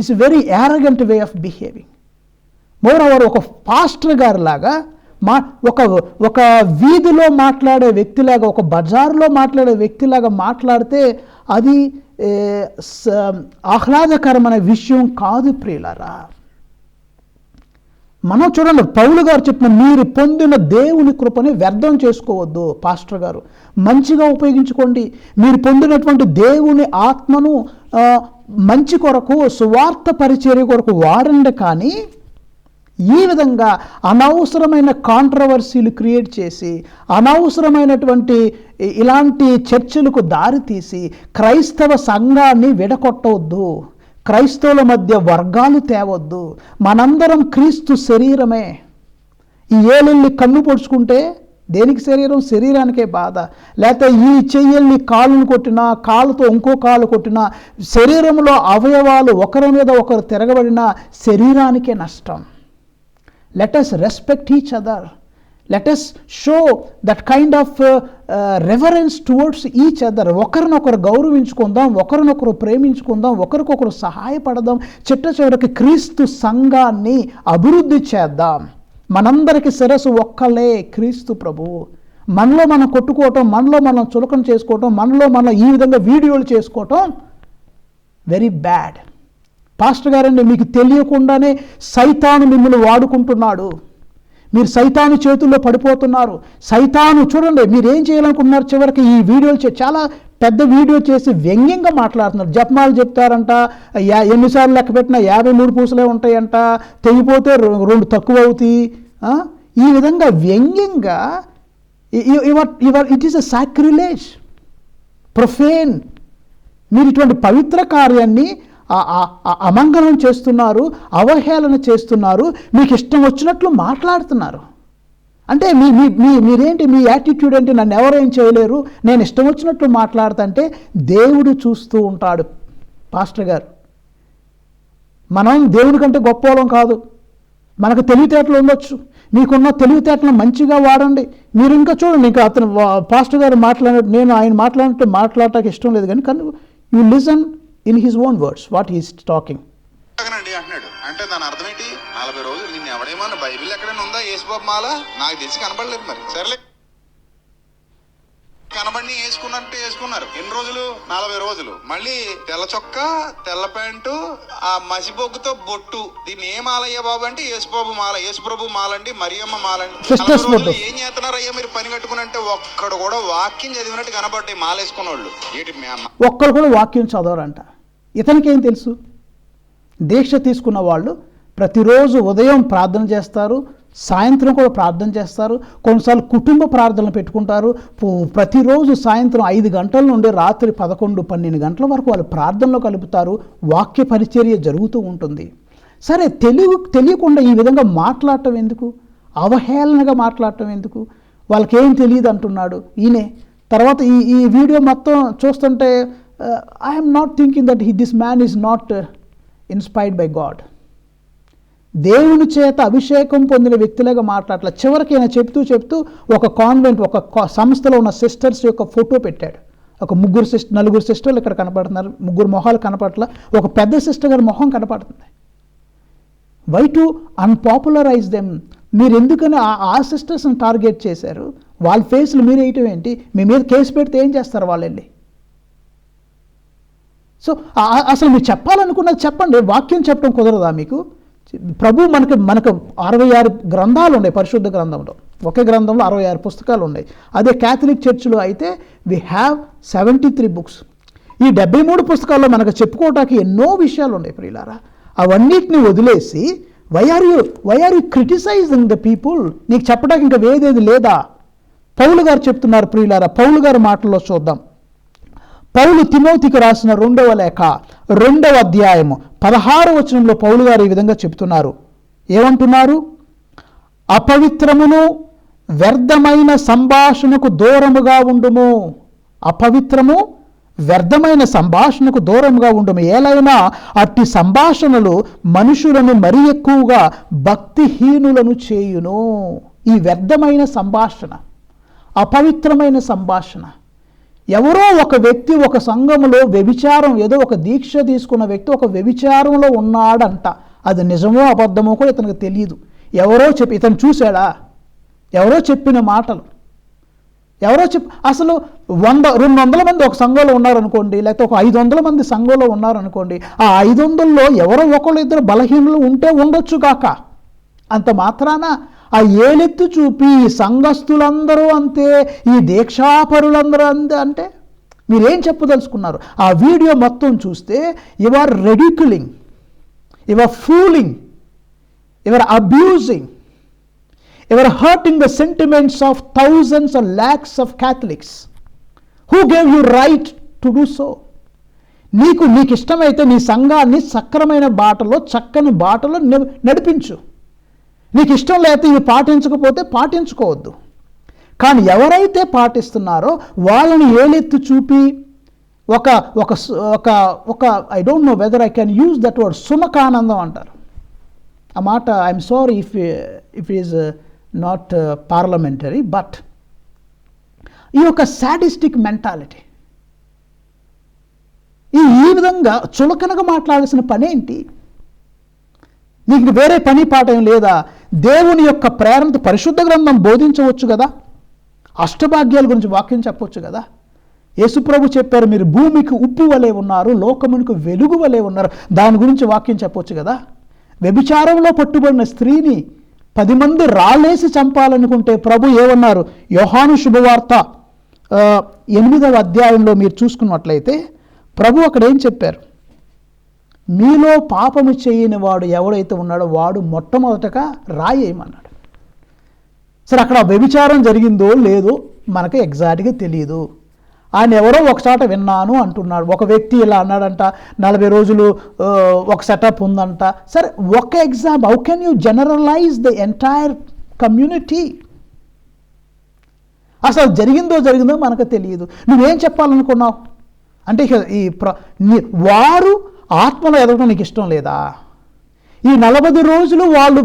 it's very arrogant way of behaving. More over, ఒక పాస్టర్ గారి లాగా, ఒక వీధిలో మాట్లాడే వ్యక్తిలాగా, ఒక బజార్లో మాట్లాడే వ్యక్తిలాగా మాట్లాడితే అది ఆహ్లాదకరమైన విషయం కాదు ప్రియులారా. మనం చూడండి, పౌలు గారు చెప్పిన మీరు పొందిన దేవుని కృపని వ్యర్థం చేసుకోవద్దు. పాస్టర్ గారు మంచిగా ఉపయోగించుకోండి. మీరు పొందినటువంటి దేవుని ఆత్మను మంచి కొరకు, సువార్త పరిచర్య కొరకు వాడండి. కానీ ఈ విధంగా అనవసరమైన కాంట్రవర్సీలు క్రియేట్ చేసి, అనవసరమైనటువంటి ఇలాంటి చర్చలకు దారితీసి క్రైస్తవ సంఘాన్ని విడగొట్టవద్దు. క్రైస్తవుల మధ్య వర్గాలు తేవద్దు. మనందరం క్రీస్తు శరీరమే. ఈ ఏలెల్లి కన్ను పొడుచుకుంటే దేనికి శరీరం? శరీరానికే బాధ. లేకపోతే ఈ చెయ్యల్ని కాలును కొట్టినా, కాలుతో ఇంకో కాలు కొట్టినా, శరీరంలో అవయవాలు ఒకరి మీద ఒకరు తిరగబడినా శరీరానికే నష్టం. Let us respect each other. Let us show that kind of reverence towards each other. ఒకరినొకరు గౌరవించుకుందాం, ఒకరినొకరు ప్రేమించుకుందాం, ఒకరికొకరు సహాయపడదాం. చిట్ట చివరికి క్రీస్తు సంఘాన్ని అభివృద్ధి చేద్దాం. మనందరికీ శిరస్సు ఒక్కలే, క్రీస్తు ప్రభువు. మనలో మనం కొట్టుకోవటం, మనలో మనం చులకన చేసుకోవటం, మనలో మనం ఈ విధంగా వీడియోలు చేసుకోవటం వెరీ బ్యాడ్. పాస్టర్ గారండి, మీకు తెలియకుండానే సైతాను మిమ్మల్ని వాడుకుంటున్నాడు. మీరు సైతాను చేతుల్లో పడిపోతున్నారు. సైతాను చూడండి, మీరు ఏం చేయాలనుకుంటున్నారు? చివరికి ఈ వీడియోలు చాలా పెద్ద వీడియో చేసి వ్యంగ్యంగా మాట్లాడుతున్నారు. జపమాలు చెప్తారంట, ఎన్నిసార్లు లెక్క పెట్టినా 53 పూసలే ఉంటాయంట, తెగిపోతే 2 తక్కువ అవుతాయి. ఈ విధంగా వ్యంగ్యంగా ఇట్ ఈస్ అ సాక్రిలేజ్, ప్రొఫేన్. మీరు ఇటువంటి పవిత్ర కార్యాన్ని అమంగళం చేస్తున్నారు, అవహేళన చేస్తున్నారు, మీకు ఇష్టం వచ్చినట్లు మాట్లాడుతున్నారు. అంటే మీరేంటి, మీ యాటిట్యూడ్ ఏంటి? నన్ను ఎవరేం చేయలేరు, నేను ఇష్టం వచ్చినట్లు మాట్లాడుతుంటే దేవుడు చూస్తూ ఉంటాడు. పాస్టర్ గారు, మనం దేవుడి కంటే గొప్పవాళ్ళం కాదు. మనకు తెలివితేటలు ఉండొచ్చు. మీకున్న తెలివితేటలను మంచిగా వాడండి. మీరు ఇంకా చూడండి, ఇంకా అతను పాస్టర్ గారు మాట్లాడినట్టు, నేను ఆయన మాట్లాడినట్టు మాట్లాడటానికి ఇష్టం లేదు, కానీ you listen in his own words what he's talking. అంటున్నాడు అంటే దాని అర్థం ఏంటి? 40 రోజులు నిన్ను ఎవడేమన్నా బైబిల్ ఎక్కడైనా ఉందా యేసుబాబు మాల? నాకు తెలిసి కనబడలేదు. మరి సరేలే, కనబడి వేసుకున్నట్టు వేసుకున్నారు. ఎన్ని రోజులు? 40 రోజులు. మళ్ళీ తెల్ల చొక్కా, తెల్ల ప్యాంటు, ఆ మసిబొగ్గుతో బొట్టు. దీన్ని ఏ మాలయ్యా బాబు అంటే యేసుబాబు మాల, యేసుప్రభు మాలండి, మరియమ్మ మాలండి. 40 రోజులు ఏం చేస్తున్నారయ్యా మీరు పని కట్టుకుని అంటే ఒక్కడు కూడా వాక్యం చదివినట్టు కనబడ్డాయి మాలేసుకున్న వాళ్ళు. ఒక్కరు కూడా వాక్యం చదవరంట. ఇతనికి ఏం తెలుసు? దీక్ష తీసుకున్న వాళ్ళు ప్రతిరోజు ఉదయం ప్రార్థన చేస్తారు, సాయంత్రం కూడా ప్రార్థన చేస్తారు, కొన్నిసార్లు కుటుంబ ప్రార్థనలు పెట్టుకుంటారు. ప్రతిరోజు సాయంత్రం 5 గంటల నుండి రాత్రి 11-12 గంటల వరకు వాళ్ళు ప్రార్థనలో కలుపుతారు. వాక్య పరిచర్య జరుగుతూ ఉంటుంది. సరే, తెలియకుండా ఈ విధంగా మాట్లాడటం ఎందుకు? అవహేళనగా మాట్లాడటం ఎందుకు? వాళ్ళకేం తెలియదు అంటున్నాడు ఈయనే. తర్వాత ఈ వీడియో మొత్తం చూస్తుంటే I'm not thinking that this man is not inspired by God. దేవుని చేత అభిషేకం పొందిన వ్యక్తులుగా మాట్లాడలే. చివరికి ఆయన చెప్తూ ఒక కాన్వెంట్, ఒక సంస్థలో ఉన్న సిస్టర్స్ యొక్క ఫోటో పెట్టాడు. ఒక 4 సిస్టర్లు ఇక్కడ కనపడుతున్నారు. 3 మొహాలు కనపడట్ల, ఒక పెద్ద సిస్టర్ గారి మొహం కనపడుతుంది. Why to unpopularize them? మీరు ఎందుకని ఆ సిస్టర్స్ని టార్గెట్ చేశారు? వాళ్ళ ఫేస్లు మీరు వేయటం ఏంటి? మీ మీద కేసు పెడితే ఏం చేస్తారు వాళ్ళు వెళ్ళి? సో అసలు మీరు చెప్పాలనుకున్నది చెప్పండి. వాక్యం చెప్పడం కుదరదా మీకు? ప్రభు మనకు 66 గ్రంథాలు ఉన్నాయి పరిశుద్ధ గ్రంథంలో. ఒకే గ్రంథంలో 66 పుస్తకాలు ఉన్నాయి. అదే క్యాథలిక్ చర్చిలో అయితే వి హ్యావ్ 73 బుక్స్. ఈ 73 పుస్తకాల్లో మనకు చెప్పుకోవటానికి ఎన్నో విషయాలు ఉన్నాయి ప్రియులారా. అవన్నిటిని వదిలేసి why are you criticising the people? నీకు చెప్పడానికి ఇంకా వేదేది లేదా? పౌలు గారు చెప్తున్నారు ప్రియులారా. పౌలు గారి మాటల్లో చూద్దాం. పౌలు తిమోతికి రాసిన 2వ లేఖ 2వ అధ్యాయము 16వ వచనంలో పౌలు గారు ఈ విధంగా చెప్తున్నారు. ఏమంటున్నారు? అపవిత్రమును వ్యర్థమైన సంభాషణకు దూరముగా ఉండుము. అపవిత్రము వ్యర్థమైన సంభాషణకు దూరముగా ఉండుము. ఏలైనా అట్టి సంభాషణలు మనుషులను మరీ ఎక్కువగా భక్తిహీనులను చేయును. ఈ వ్యర్థమైన సంభాషణ, అపవిత్రమైన సంభాషణ, ఎవరో ఒక వ్యక్తి ఒక సంఘములో వ్యభిచారం, ఏదో ఒక దీక్ష తీసుకున్న వ్యక్తి ఒక వ్యభిచారంలో ఉన్నాడంట. అది నిజమో అబద్ధమో కూడా ఇతనికి తెలియదు. ఇతను చూశాడా? ఎవరో చెప్పిన మాటలు, అసలు 200 మంది ఒక సంఘంలో ఉన్నారనుకోండి, లేకపోతే ఒక 500 మంది సంఘంలో ఉన్నారనుకోండి. ఆ 500లో ఎవరో ఒకళ్ళు ఇద్దరు బలహీనులు ఉంటే ఉండొచ్చు కాక, అంత మాత్రాన ఆ ఏలెత్తు చూపి ఈ సంఘస్థులందరూ అంతే, ఈ దీక్షాపరులందరూ అంతే అంటే మీరేం చెప్పదలుచుకున్నారు? ఆ వీడియో మొత్తం చూస్తే you are ridiculing, you are fooling, you are abusing, you are hurting the sentiments of thousands or lakhs of Catholics. Who gave you right to do so? నీకు ఇష్టమైతే నీ సంఘాన్ని సక్రమైన బాటలో, చక్కని బాటలో నడిపించు. నీకు ఇష్టం లేకపోతే ఇవి పాటించకపోతే పాటించుకోవద్దు. కానీ ఎవరైతే పాటిస్తున్నారో వాళ్ళని ఏలెత్తి చూపి ఒక ఒక ఒక ఒక I don't know whether I can use that word సుమకానందం అంటారు. ఆ మాట I'm sorry if is not parliamentary, but ఈ యొక్క సాడిస్టిక్ మెంటాలిటీ, ఈ విధంగా చులకనగా మాట్లాడాల్సిన పనేంటి? నీకు వేరే పని పాట ఏం లేదా? దేవుని యొక్క ప్రేరణతో పరిశుద్ధ గ్రంథం బోధించవచ్చు కదా, అష్టభాగ్యాల గురించి వాక్యం చెప్పవచ్చు కదా. యేసుప్రభు చెప్పారు, మీరు భూమికి ఉప్పు వలె ఉన్నారు, లోకమునికి వెలుగు వలె ఉన్నారు, దాని గురించి వాక్యం చెప్పవచ్చు కదా. వ్యభిచారంలో పట్టుబడిన స్త్రీని 10 మంది రాళ్ళేసి చంపాలనుకుంటే ప్రభు ఏమన్నారు? యోహాను శుభవార్త 8వ అధ్యాయంలో మీరు చూసుకున్నట్లయితే ప్రభు అక్కడ ఏం చెప్పారు? మీలో పాపము చేయని వాడు ఎవడైతే ఉన్నాడో వాడు మొట్టమొదటగా రాయేయమన్నాడు. సరే, అక్కడ వ్యభిచారం జరిగిందో లేదో మనకు ఎగ్జాక్ట్గా తెలియదు. ఆయన ఎవరో ఒకసాట విన్నాను అంటున్నాడు. ఒక వ్యక్తి ఇలా అన్నాడంట, 40 రోజులు ఒక సెటప్ ఉందంట. సరే, ఒక exam, how can you generalise the entire community? అసలు జరిగిందో మనకు తెలియదు. నువ్వేం చెప్పాలనుకున్నావు అంటే వారు ఆత్మలో ఎదగడం నీకు ఇష్టం లేదా? ఈ 40 రోజులు వాళ్ళు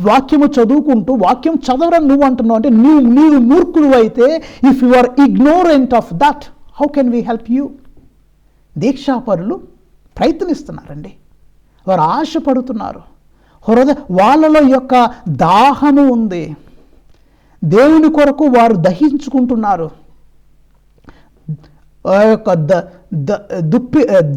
వాక్యము చదువుకుంటూ వాక్యం చదవరని నువ్వు అంటున్నావు అంటే నీవు మూర్ఖుడు అయితే, if you are ignorant of that, how can we help you? దీక్షాపరులు ప్రయత్నిస్తున్నారండి, వారు ఆశపడుతున్నారు, వాళ్ళలో యొక్క దాహము ఉంది, దేవుని కొరకు వారు దహించుకుంటున్నారు.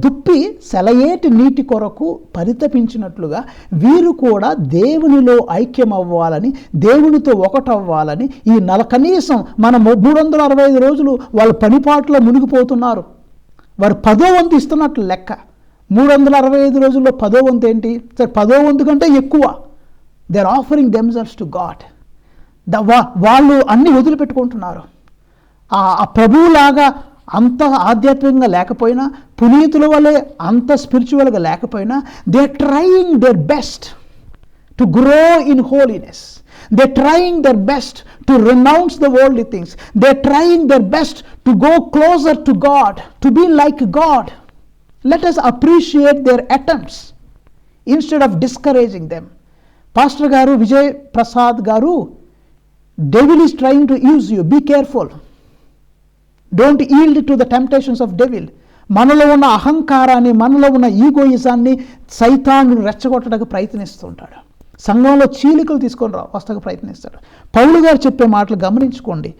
దుప్పి సెలయేటి నీటి కొరకు పరితపించినట్లుగా వీరు కూడా దేవునిలో ఐక్యం అవ్వాలని, దేవునితో ఒకటవ్వాలని ఈ కనీసం మనం 365 రోజులు వాళ్ళ పనిపాట్లో మునిగిపోతున్నారు. వారు 10వ వంతు ఇస్తున్నట్లు లెక్క. 365 రోజుల్లో 10వ వంతు ఏంటి? సరే, 10వ వంతు కంటే ఎక్కువ they are offering themselves to God. వాళ్ళు అన్ని వదిలిపెట్టుకుంటున్నారు. ఆ ప్రభువులాగా అంత ఆధ్యాత్మికంగా లేకపోయినా, పునీతుల వలె అంత స్పిరిచువల్గా లేకపోయినా, they are trying their best to grow in holiness. They are trying their best to renounce the worldly things. They are trying their best to go closer to God, to be like God. Let us appreciate their attempts instead of discouraging them. Pastor గారు, విజయ్ ప్రసాద్ గారు, devil is trying to use you, be careful. Don't yield to the temptations of devil. మనలో ఉన్న అహంకారాన్ని, మనలో ఉన్న ఈగోయిజాన్ని సైతాను రెచ్చగొట్టడానికి ప్రయత్నిస్తుంటాడు. సంఘంలో చీలికలు తీసుకొని వస్తకు ప్రయత్నిస్తాడు. పౌలు గారు చెప్పే మాటలు గమనించుకోండి.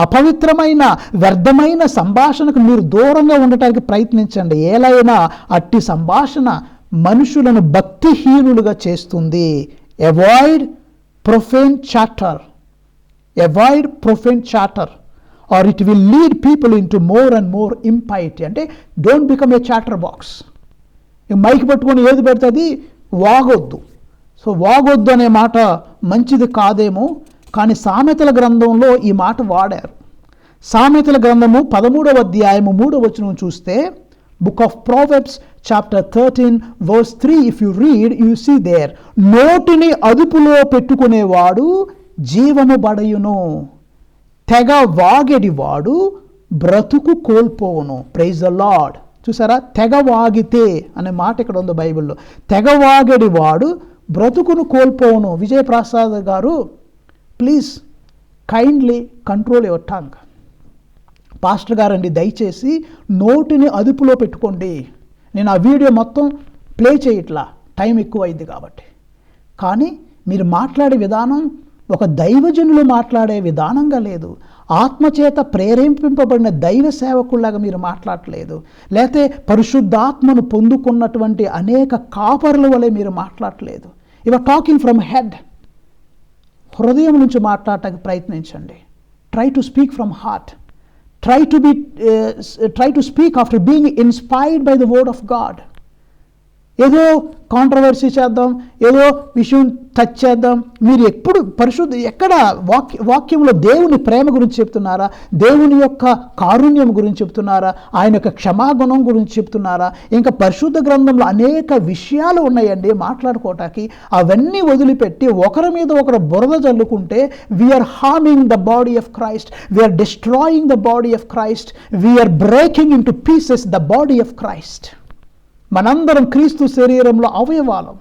అపవిత్రమైన వ్యర్థమైన సంభాషణకు మీరు దూరంగా ఉండటానికి ప్రయత్నించండి. ఏలైనా అట్టి సంభాషణ మనుషులను భక్తిహీనులుగా చేస్తుంది. Avoid profane chatter, avoid profane chatter or it will lead people into more and more impiety. అంటే don't become a chatter box. ఈ మైక్ పట్టుకొని ఏది పెడుతుంది? వాగొద్దు. సో వాగొద్దు అనే మాట మంచిది కాదేమో, కానీ సామెతల గ్రంథంలో ఈ మాట వాడారు. సామెతల గ్రంథము 13వ అధ్యాయము 3వ వచనం చూస్తే, book of ప్రావెర్బ్స్ chapter 13 verse 3, if you read, you see there, నోటిని అదుపులో పెట్టుకునేవాడు జీవము బడయును, తెగ వాగెడివాడు బ్రతుకు కోల్పోవును. Praise the lord. చూసారా, తెగ వాగితే అనే మాట ఇక్కడ ఉంది బైబిల్లో. తెగ వాగెడివాడు బ్రతుకును కోల్పోవును. విజయప్రసాద్ గారు, please kindly control your tongue. Pastor గారండి, దయచేసి నోటిని అదుపులో పెట్టుకోండి. నేను ఆ వీడియో మొత్తం ప్లే చేయట్లా, టైం ఎక్కువ అయింది కాబట్టి. కానీ మీరు మాట్లాడే విధానం ఒక దైవజనులు మాట్లాడే విధానంగా లేదు. ఆత్మచేత ప్రేరేపింపబడిన దైవ సేవకుల్లాగా మీరు మాట్లాడలేదు. లేకపోతే పరిశుద్ధాత్మను పొందుకున్నటువంటి అనేక కాపరుల వలె మీరు మాట్లాడలేదు. You are talking from head. హృదయం నుంచి మాట్లాడటానికి ప్రయత్నించండి. Try to speak from heart. Try to speak after being inspired by the word of God. ఏదో కాంట్రవర్సీ చేద్దాం, ఏదో విషయం టచ్ చేద్దాం. మీరు ఎప్పుడు ఎక్కడ వాక్యంలో దేవుని ప్రేమ గురించి చెప్తున్నారా, దేవుని యొక్క కారుణ్యం గురించి చెప్తున్నారా, ఆయన యొక్క క్షమాగుణం గురించి చెప్తున్నారా? ఇంకా పరిశుద్ధ గ్రంథంలో అనేక విషయాలు ఉన్నాయండి మాట్లాడుకోవటానికి. అవన్నీ వదిలిపెట్టి ఒకరి మీద ఒకరు బురద జల్లుకుంటే we're harming the body of Christ, we're destroying the body of Christ, we're breaking in to pieces the body of Christ. మనందరం క్రీస్తు శరీరంలో అవయవాలం.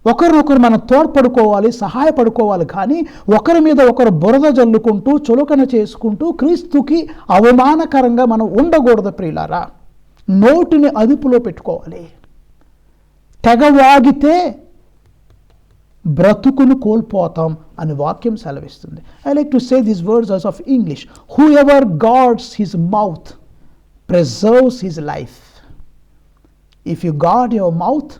ఒకరినొకరు మనం తోడ్పడుకోవాలి, సహాయపడుకోవాలి. కానీ ఒకరి మీద ఒకరు బురద జల్లుకుంటూ చులకన చేసుకుంటూ క్రీస్తుకి అవమానకరంగా మనం ఉండకూడదు ప్రియులారా. నోటిని అదుపులో పెట్టుకోవాలి. తెగవాగితే బ్రతుకును కోల్పోతాం అని వాక్యం సెలవిస్తుంది. I like to say these words as of English. Whoever guards his mouth preserves his life. If you guard your mouth,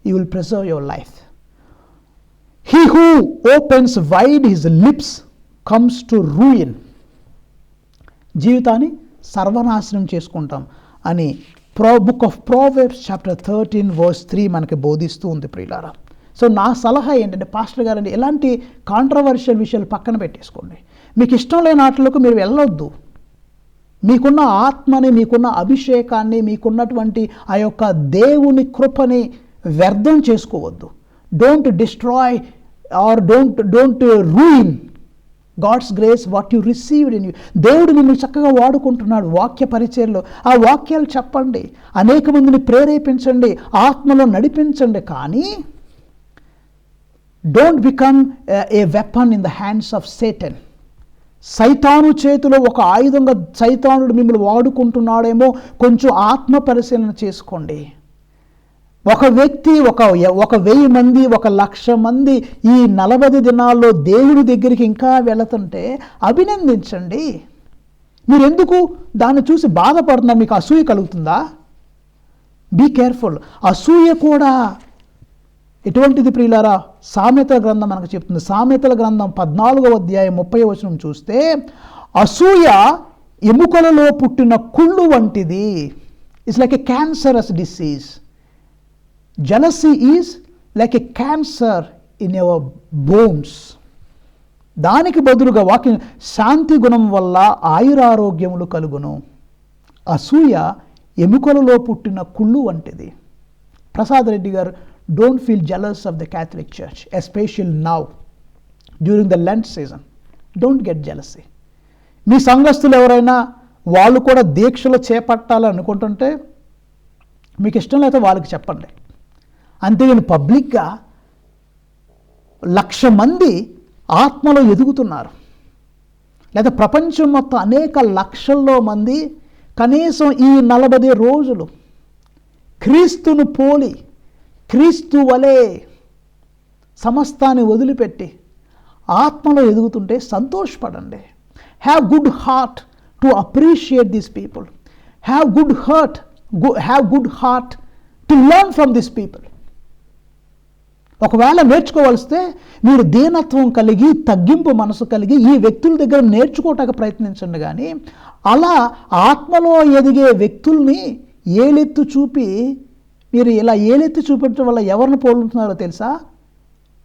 you will preserve your life. He who opens wide his lips comes to ruin. జీవితాన్ని సర్వనాశనం చేసుకుంటాం అని book of Proverbs chapter 13 verse 3 మనకి బోధిస్తూ ఉంది ప్రియులారా. So నా సలహా ఏంటంటే, పాస్టర్ గారండి, ఎలాంటి కాంట్రవర్షియల్ విషయాలు పక్కన పెట్టేసుకోండి. మీకు ఇష్టం లేని ఆటలకు మీరు వెళ్ళొద్దు. మీకున్న ఆత్మని, మీకున్న అభిషేకాన్ని, మీకున్నటువంటి ఆ యొక్క దేవుని కృపని వ్యర్థం చేసుకోవద్దు. Don't destroy or don't ruin God's grace what you received in you. దేవుడు నిన్ను చక్కగా వాడుకుంటున్నాడు వాక్య పరిచర్లో. ఆ వాక్యాలు చెప్పండి, అనేక మందిని ప్రేరేపించండి, ఆత్మలో నడిపించండి. కానీ don't become a weapon in the hands of Satan. సైతాను చేతిలో ఒక ఆయుధంగా సైతానుడు మిమ్మల్ని వాడుకుంటున్నాడేమో కొంచెం ఆత్మ పరిశీలన చేసుకోండి. ఒక వ్యక్తి ఒక 1000 మంది, 1,00,000 మంది ఈ 40 దినాల్లో దేవుడి దగ్గరికి ఇంకా వెళుతుంటే అభినందించండి. మీరెందుకు దాన్ని చూసి బాధపడుతున్నారు? మీకు అసూయ కలుగుతుందా? Be careful. అసూయ కూడా ఎటువంటిది ప్రియులారా? సామెతల గ్రంథం మనకు చెప్తుంది. సామెతల గ్రంథం 14వ అధ్యాయం 30వ వచనం చూస్తే, అసూయ ఎముకలలో పుట్టిన కుళ్ళు వంటిది. It's like a cancerous disease. Jealousy is like a cancer in your bones. దానికి బదులుగా వాక్యం, శాంతి గుణం వల్ల ఆయురారోగ్యములు కలుగును. అసూయ ఎముకలలో పుట్టిన కుళ్ళు వంటిది. ప్రసాద్ రెడ్డి గారు, don't feel jealous of the Catholic Church, especially now during the Lent season. Don't get jealousy. మీ సంఘస్థులు ఎవరైనా వాళ్ళు కూడా దీక్షలు చేపట్టాలని అనుకుంటుంటే మీకు ఇష్టం లేకపోతే వాళ్ళకి చెప్పండి. అంతేగాని పబ్లిక్గా 1,00,000 మంది ఆత్మలో ఎదుగుతున్నారు, లేదా ప్రపంచం మొత్తం అనేక లక్షల్లో మంది కనీసం ఈ 40 రోజులు క్రీస్తును పోలి, క్రీస్తు వలె సమస్తాన్ని వదిలిపెట్టి ఆత్మలో ఎదుగుతుంటే సంతోషపడండి. Have good heart to appreciate these people. Have good heart to learn from this people. ఒకవేళ నేర్చుకోవాల్స్తే మీరు దీనత్వం కలిగి, తగ్గింపు మనసు కలిగి ఈ వ్యక్తుల దగ్గర నేర్చుకోవటానికి ప్రయత్నించండి. కానీ అలా ఆత్మలో ఎదిగే వ్యక్తుల్ని ఏలెత్తు చూపి, మీరు ఇలా ఏలెత్తి చూపించడం వల్ల ఎవరిని పోలుతున్నారో తెలుసా?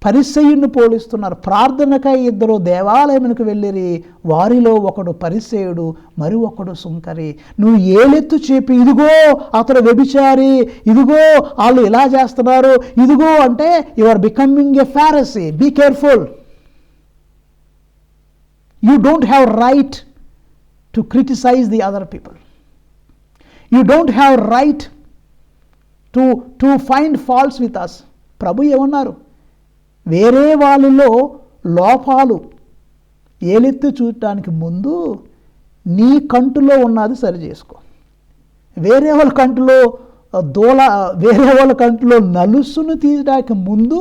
పరిసయ్యుని పోలిస్తున్నారు. ప్రార్థనకై 2 దేవాలయమునకు వెళ్ళిరి, వారిలో ఒకడు పరిసయ్యుడు, మరి ఒకడు సుంకరి. నువ్వు ఏలెత్తు చెప్పి, ఇదిగో అతడు వ్యభిచారి, ఇదిగో వాళ్ళు ఇలా చేస్తున్నారు, ఇదిగో అంటే you are becoming a Pharisee. Be careful. You don't have right to criticize the other people. You don't have right to find faults with us. ప్రభు ఏమన్నారు? వేరే వాళ్ళలో లోపాలు ఏలెత్తి చూడటానికి ముందు నీ కంటులో ఉన్నది సరి చేసుకో. వేరే వాళ్ళ కంటులో వేరే వాళ్ళ కంటులో నలుసును తీయడానికి ముందు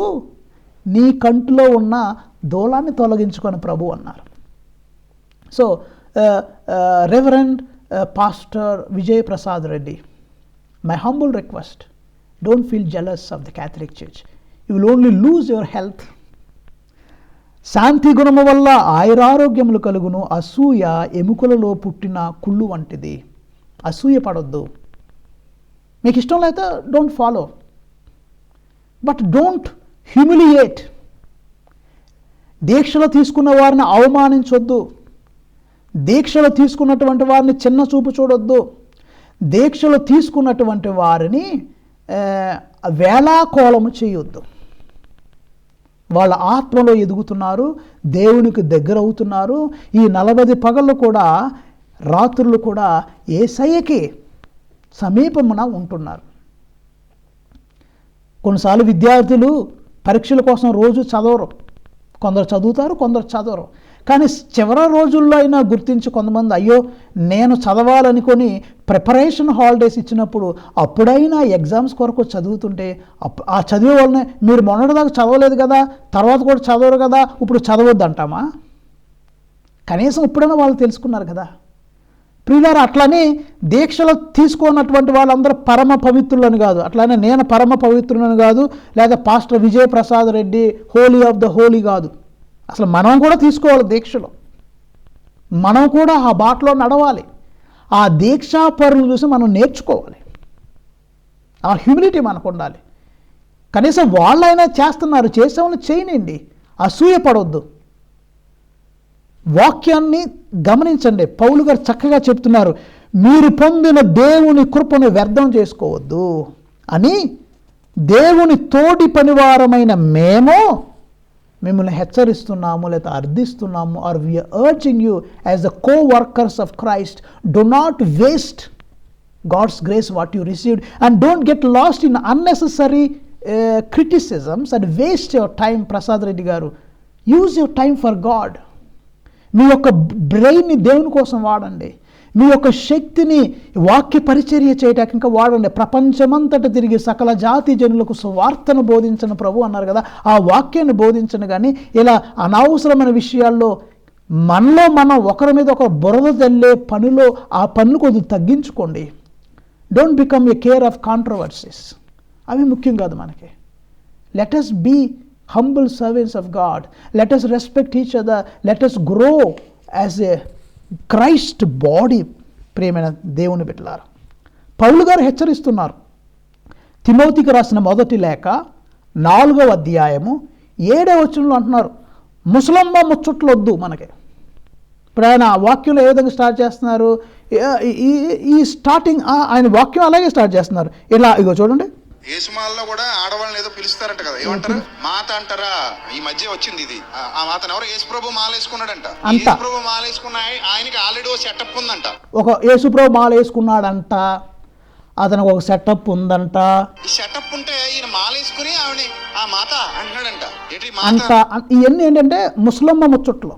నీ కంటులో ఉన్న దూలాన్ని తొలగించుకొని ప్రభు అన్నారు. So reverend pastor Vijay Prasad Reddy, my humble request, don't feel jealous of the Catholic Church. You will only lose your health. శాంతి గుణము వల్ల ఆయురారోగ్యములు కలుగును. అసూయ ఎముకలలో పుట్టిన కుళ్ళు వంటిది. అసూయ పడొద్దు. మీకు ఇష్టం లేకపోతే don't follow, but don't humiliate. దీక్షలో తీసుకున్న వారిని అవమానించొద్దు, దీక్షలో తీసుకున్నటువంటి వారిని చిన్న చూపు చూడొద్దు, దీక్షలో తీసుకున్నటువంటి వారిని వేళాకోళము చేయొద్దు. వాళ్ళ ఆత్మలో ఎదుగుతున్నారు, దేవునికి దగ్గర అవుతున్నారు. ఈ 40 పగళ్ళు కూడా, రాత్రులు కూడా యేసయ్యకి సమీపమున ఉంటున్నారు. కొన్నిసార్లు విద్యార్థులు పరీక్షల కోసం రోజు చదవరు, కొందరు చదువుతారు, కొందరు చదవరు. కానీ చివరి రోజుల్లో అయినా గుర్తించి కొంతమంది, అయ్యో నేను చదవాలనుకొని ప్రిపరేషన్ హాలిడేస్ ఇచ్చినప్పుడు అప్పుడైనా ఎగ్జామ్స్ కొరకు చదువుతుంటే ఆ చదివే వాళ్ళనే, మీరు మొన్నటిదాకా చదవలేదు కదా, తర్వాత కూడా చదవరు కదా, ఇప్పుడు చదవద్దు అంటామా? కనీసం ఇప్పుడైనా వాళ్ళు తెలుసుకున్నారు కదా. ప్రియులారా, అట్లని దీక్షలు తీసుకున్నటువంటి వాళ్ళందరూ పరమ పవిత్రులని కాదు, అట్లానే నేను పరమ పవిత్రులని కాదు, లేదా pastor Vijayprasad Reddy holy of the holy కాదు. అసలు మనం కూడా తీసుకోవాలి దీక్షలో, మనం కూడా ఆ బాటలో నడవాలి. ఆ దీక్షా పరులను చూసి మనం నేర్చుకోవాలి, ఆ హ్యూమిలిటీ మనకు ఉండాలి. కనీసం వాళ్ళైనా చేస్తున్నారు, చేసేవాళ్ళని చేయనండి, అసూయపడవద్దు. వాక్యాన్ని గమనించండి, పౌలు గారు చక్కగా చెప్తున్నారు, మీరు పొందిన దేవుని కృపను వ్యర్థం చేసుకోవద్దు అని దేవుని తోటి పనివారమైన మేము మిమ్మల్ని హెచ్చరిస్తున్నాము, లేదా అర్థిస్తున్నాము. Are we are urging you as the co workers of Christ, do not waste God's grace what you received, and don't get lost in unnecessary criticisms and waste your time. Prasad Reddy garu, use your time for God. మీ యొక్క బ్రెయిన్ని దేవుని కోసం వాడండి, మీ యొక్క శక్తిని వాక్య పరిచర్య చేయటానికి ఇంకా వాడండి. ప్రపంచమంతటా తిరిగి సకల జాతి జనులకు సువార్తను బోధించని ప్రభు అన్నారు కదా, ఆ వాక్యాన్ని బోధించను. కానీ ఇలా అనవసరమైన విషయాల్లో మనలో మనం ఒకరి మీద ఒక బురద తెల్లే పనిలో ఆ పన్ను కొద్దిగా తగ్గించుకోండి. Don't become a care of controversies, అవి ముఖ్యం కాదు మనకి. Let us be humble servants of God, let us respect each other, let us grow as a Christ body. ప్రియమైన దేవుని బిడ్డలారా, పౌలు గారు హెచ్చరిస్తున్నారు. తిమోతికి రాసిన మొదటి లేఖ 4వ అధ్యాయము 7వ వచనంలో అంటున్నారు, ముసలమ్మ ముచ్చట్లు వద్దు మనకి. ఇప్పుడు ఆయన వాక్యంలో ఏ విధంగా స్టార్ట్ చేస్తున్నారు, ఈ స్టార్టింగ్ ఆయన వాక్యం అలాగే స్టార్ట్ చేస్తున్నారు. ఇలా ఇగో చూడండి, యేసుమాలలో కూడా ఆడవాళ్ళని ఏదో పిలుస్తారంట కదా, ఏమంటారు? మాత అంటారా? ఈ మధ్య వచ్చింది ఇది. ఆ మాతను ఎవరు? యేసుప్రభు మాలేసుకున్నాడంట. యేసుప్రభు మాలేసుకున్న ఆయనకి ఆల్రెడీ ఓ సెటప్ ఉందంట. ఒక యేసుప్రభు మాల వేసుకున్నాడంట, అతనికి ఒక సెటప్ ఉందంట. ఈ సెటప్ ఉంటే ఈయన మాలేసుకుని ఆవిడ ఆ మాత అంటున్నాడంట. అంట. ఇవన్నీ ఏంటంటే ముసలమ్మ ముచ్చట్లు.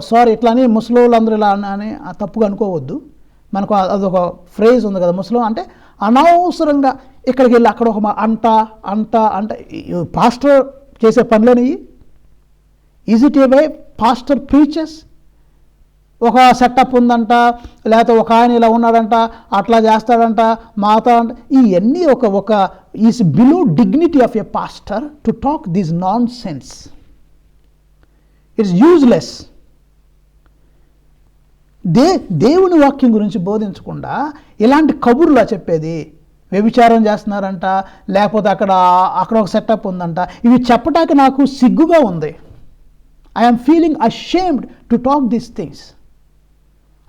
సారీ, ఇట్లా అని ముసలోళ్ళందరూ ఇలా అని తప్పుగా అనుకోవద్దు. మనకు అదొక ఫ్రేజ్ ఉంది కదా, ముసలం అంటే అనవసరంగా ఇక్కడికి వెళ్ళి అక్కడ ఒక అంట అంట అంటే పాస్టర్ చేసే పనులని. Is it A way pastor preaches? ఒక సెటప్ ఉందంట, లేకపోతే ఒక ఆయన ఇలా ఉన్నాడంట, అట్లా చేస్తాడంట, మాత అంట. ఇవన్నీ ఒక is below dignity of a pastor to talk this non sense. It's useless. దేవుని వాక్యం గురించి బోధించకుండా ఇలాంటి కబుర్లా చెప్పేది. వ్యభిచారం చేస్తున్నారంట, లేకపోతే అక్కడ ఒక సెటప్ ఉందంట, ఇవి చెప్పటానికి నాకు సిగ్గుగా ఉంది. I'm feeling ashamed to talk these things.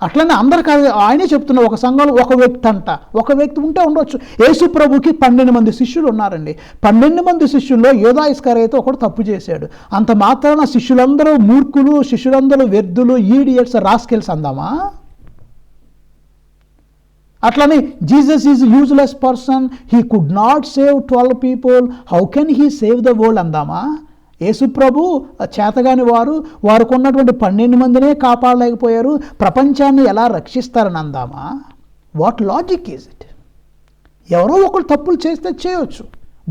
అట్లనే అందరు కాదు, ఆయనే చెప్తున్న ఒక సంఘంలో ఒక వ్యక్తి అంట, ఒక వ్యక్తి ఉంటే ఉండొచ్చు. యేసు ప్రభుకి 12 మంది శిష్యులు ఉన్నారండి. 12 మంది శిష్యుల్లో యూదా ఇస్కరియోతు ఒకడు తప్పు చేశాడు. అంత మాత్రాన శిష్యులందరూ మూర్ఖులు, శిష్యులందరూ వ్యర్థులు, ఈడియట్స్, రాస్కెల్స్ అందామా? అట్లని Jesus is useless person, he could not save 12 people, how can he save the world అందామా? యేసు ప్రభు చేతగాని వారికి ఉన్నటువంటి 12 మందినే కాపాడలేకపోయారు, ప్రపంచాన్ని ఎలా రక్షిస్తారని అందామా? What logic is it? ఎవరో ఒకరు తప్పులు చేస్తే చేయొచ్చు,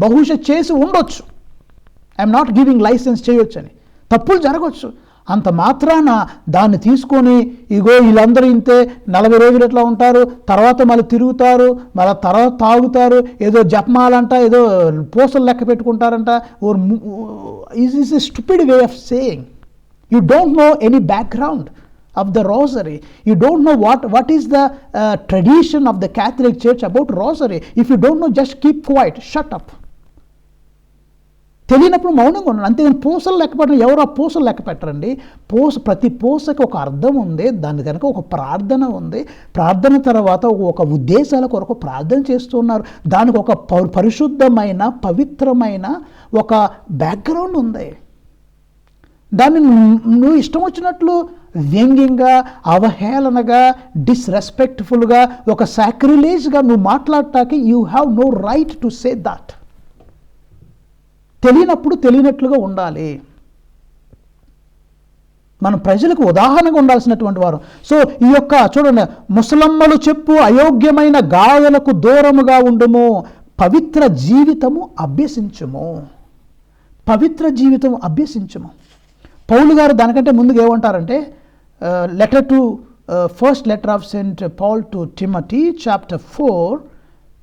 బహుశా చేసి ఉండొచ్చు. ఐఎమ్ నాట్ గివింగ్ లైసెన్స్ చేయొచ్చు అని. తప్పులు జరగవచ్చు. అంత మాత్రాన దాన్ని తీసుకొని ఇగో వీళ్ళందరూ ఇంతే 40 రోజులు ఎట్లా ఉంటారు, తర్వాత మళ్ళీ తిరుగుతారు, మళ్ళీ తర్వాత తాగుతారు, ఏదో జపమాలంట, ఏదో పూసలు లెక్క పెట్టుకుంటారంట. Is a stupid way of saying. You don't know any background. of the rosary. You don't know what is the tradition of the Catholic Church about rosary. If you don't know, just keep quiet, shut up. తెలియనప్పుడు మౌనంగా ఉన్నాడు. అంతేగాని పూసలు లెక్క పెట్టడం, ఎవరు ఆ పూసలు లెక్క పెట్టరండి. ప్రతి పూసకి ఒక అర్థం ఉంది, దాని కనుక ఒక ప్రార్థన ఉంది. ప్రార్థన తర్వాత ఒక ఉద్దేశాల కొరకు ప్రార్థన చేస్తున్నారు. దానికి ఒక పరిశుద్ధమైన పవిత్రమైన ఒక బ్యాక్గ్రౌండ్ ఉంది. దాన్ని నువ్వు ఇష్టం వచ్చినట్లు వ్యంగ్యంగా, అవహేళనగా, డిస్రెస్పెక్ట్ఫుల్గా, ఒక సాక్రిలేజ్గా నువ్వు మాట్లాడటానికి you have no right to say that. తెలియనప్పుడు తెలియనట్లుగా ఉండాలి. మనం ప్రజలకు ఉదాహరణగా ఉండాల్సినటువంటి వారు. సో ఈ యొక్క చూడండి, ముసలమ్మలు చెప్పు అయోగ్యమైన గాయలకు దూరముగా ఉండుము, పవిత్ర జీవితము అభ్యసించుము. పవిత్ర జీవితం అభ్యసించుము. పౌలు గారు దానికంటే ముందుగా ఏమంటారంటే, letter to first letter of Saint Paul to Timothy chapter 4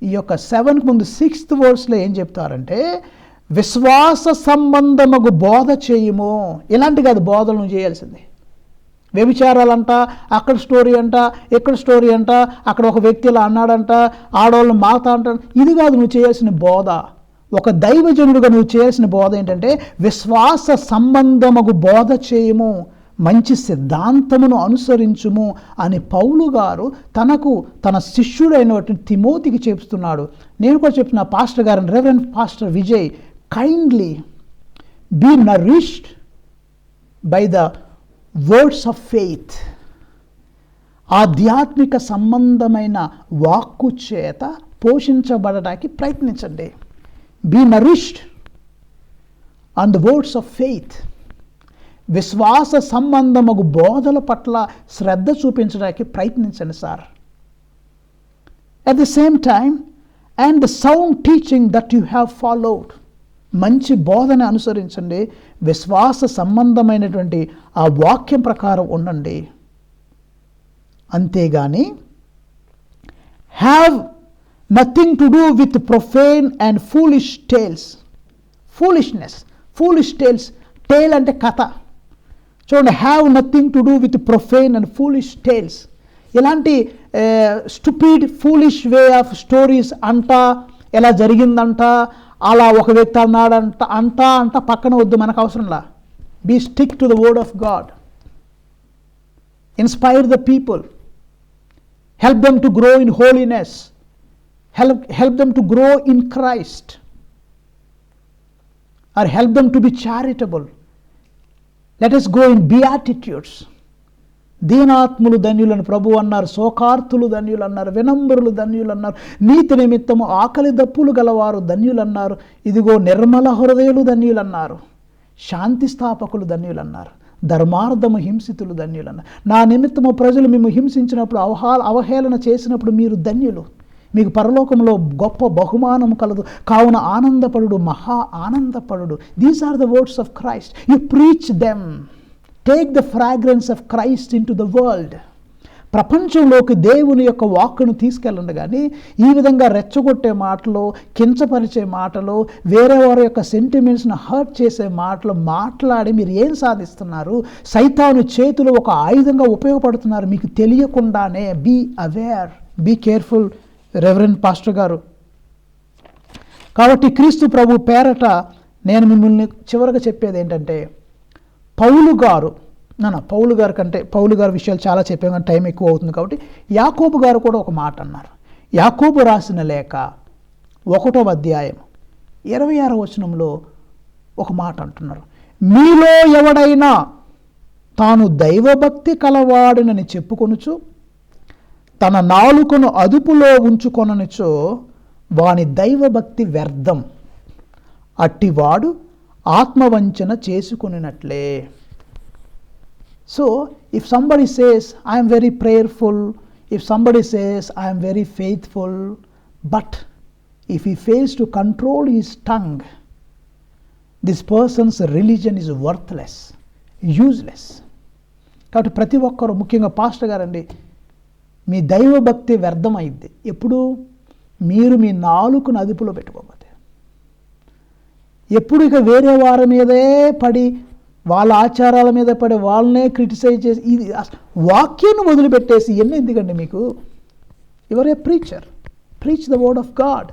ఈ యొక్క 7కి ముందు 6th verseలో ఏం చెప్తారంటే, విశ్వాస సంబంధముగు బోధ చేయుము. ఇలాంటి కాదు బోధలు నువ్వు చేయాల్సింది. వ్యభిచారాలంట, అక్కడ స్టోరీ అంట, ఇక్కడ స్టోరీ అంట, అక్కడ ఒక వ్యక్తి ఇలా అన్నాడంట, ఆడవాళ్ళని మాత అంట, ఇది కాదు నువ్వు చేయాల్సిన బోధ. ఒక దైవజనుడుగా నువ్వు చేయాల్సిన బోధ ఏంటంటే, విశ్వాస సంబంధముగు బోధ చేయము, మంచి సిద్ధాంతమును అనుసరించుము అని పౌలు గారు తన శిష్యుడైనటువంటి తిమోతికి చెప్తున్నాడు. నేను కూడా చెప్తున్నా, పాస్టర్ గారు, reverend pastor Vijay, kindly be nourished by the words of faith. ఆధ్యాత్మిక సంబంధమైన వాక్కు చేత పోషించబడడానికి ప్రయత్నించండి. Be nourished on the words of faith. విశ్వాస సంబంధముగు బోధల పట్ల శ్రద్ధ చూపించడానికి ప్రయత్నించండి sir. At the same time and the sound teaching that you have followed. మంచి బోధన అనుసరించండి, విశ్వాస సంబంధమైనటువంటి ఆ వాక్యం ప్రకారం ఉండండి. అంతేగాని have nothing to do with profane and foolish tales. Foolish tales, tale అంటే కథ. చూడండి, have nothing to do with profane and foolish tales. ఇలాంటి stupid foolish way of stories అంట, ఎలా జరిగిందంట, అలా ఒక వ్యక్తి అన్నాడంట పక్కన వద్దు, మనకు అవసరంలా. Be stick to the word of God. Inspire the people, help them to grow in holiness, help them to grow in Christ, or help them to be charitable. Let us grow in beatitudes. దీనాత్ములు ధన్యులను ప్రభు అన్నారు, శోకార్తులు ధన్యులు అన్నారు, వినమ్రులు ధన్యులు అన్నారు, నీతి నిమిత్తము ఆకలి దప్పులు గలవారు ధన్యులు అన్నారు, ఇదిగో నిర్మల హృదయులు ధన్యులు అన్నారు, శాంతి స్థాపకులు ధన్యులు అన్నారు, ధర్మార్థము హింసితులు ధన్యులు అన్నారు. నా నిమిత్తము ప్రజలు మేము హింసించినప్పుడు, అవహేళన చేసినప్పుడు మీరు ధన్యులు, మీకు పరలోకంలో గొప్ప బహుమానము కలదు, కావున ఆనందపడుడు, మహా ఆనందపడుడు. These are the words of Christ. You preach them. Take the fragrance of Christ in to the world. ప్రపంచంలోకి దేవుని యొక్క వాక్కును తీసుకెళ్ళండి. కానీ ఈ విధంగా రెచ్చగొట్టే మాటలు, కించపరిచే మాటలు, వేరే వారి యొక్క సెంటిమెంట్స్ను హర్ట్ చేసే మాటలు మాట్లాడి మీరు ఏం సాధిస్తున్నారు? సైతాను చేతులు ఒక ఆయుధంగా ఉపయోగపడుతున్నారు మీకు తెలియకుండానే. Be aware, be careful reverend pastor గారు. కాబట్టి క్రీస్తు ప్రభు పేరట నేను మిమ్మల్ని చివరిగా చెప్పేది ఏంటంటే, పౌలు గారి విషయాలు చాలా చెప్పాం కానీ టైం ఎక్కువ అవుతుంది కాబట్టి యాకోబు గారు కూడా ఒక మాట అన్నారు. యాకోబు రాసిన లేఖ 1వ అధ్యాయం 26వ వచనంలో ఒక మాట అంటున్నారు. మీలో ఎవడైనా తాను దైవభక్తి కలవాడినని చెప్పుకొనుచు తన నాలుకను అదుపులో ఉంచుకొననిచో వాని దైవభక్తి వ్యర్థం, అట్టివాడు ఆత్మవంచన చేసుకునినట్లే. So if somebody says I'm very prayerful, if somebody says I'm very faithful, but if he fails to control his tongue, this person's religion is worthless, useless. కాబట్టి ప్రతి ఒక్కరు, ముఖ్యంగా పాస్టర్ గారండి, మీ దైవభక్తి వ్యర్థమైంది ఎప్పుడు? మీరు మీ నాలుకను అదుపులో పెట్టుకోకపోతే. ఎప్పుడు ఇక వేరే వారి మీదే పడి వాళ్ళ ఆచారాల మీద పడి వాళ్ళనే క్రిటిసైజ్ చేసి ఇది వాక్యాన్ని వదిలిపెట్టేసి ఇవన్నీ ఎందుకండి మీకు? Your A preacher, preach the word of God.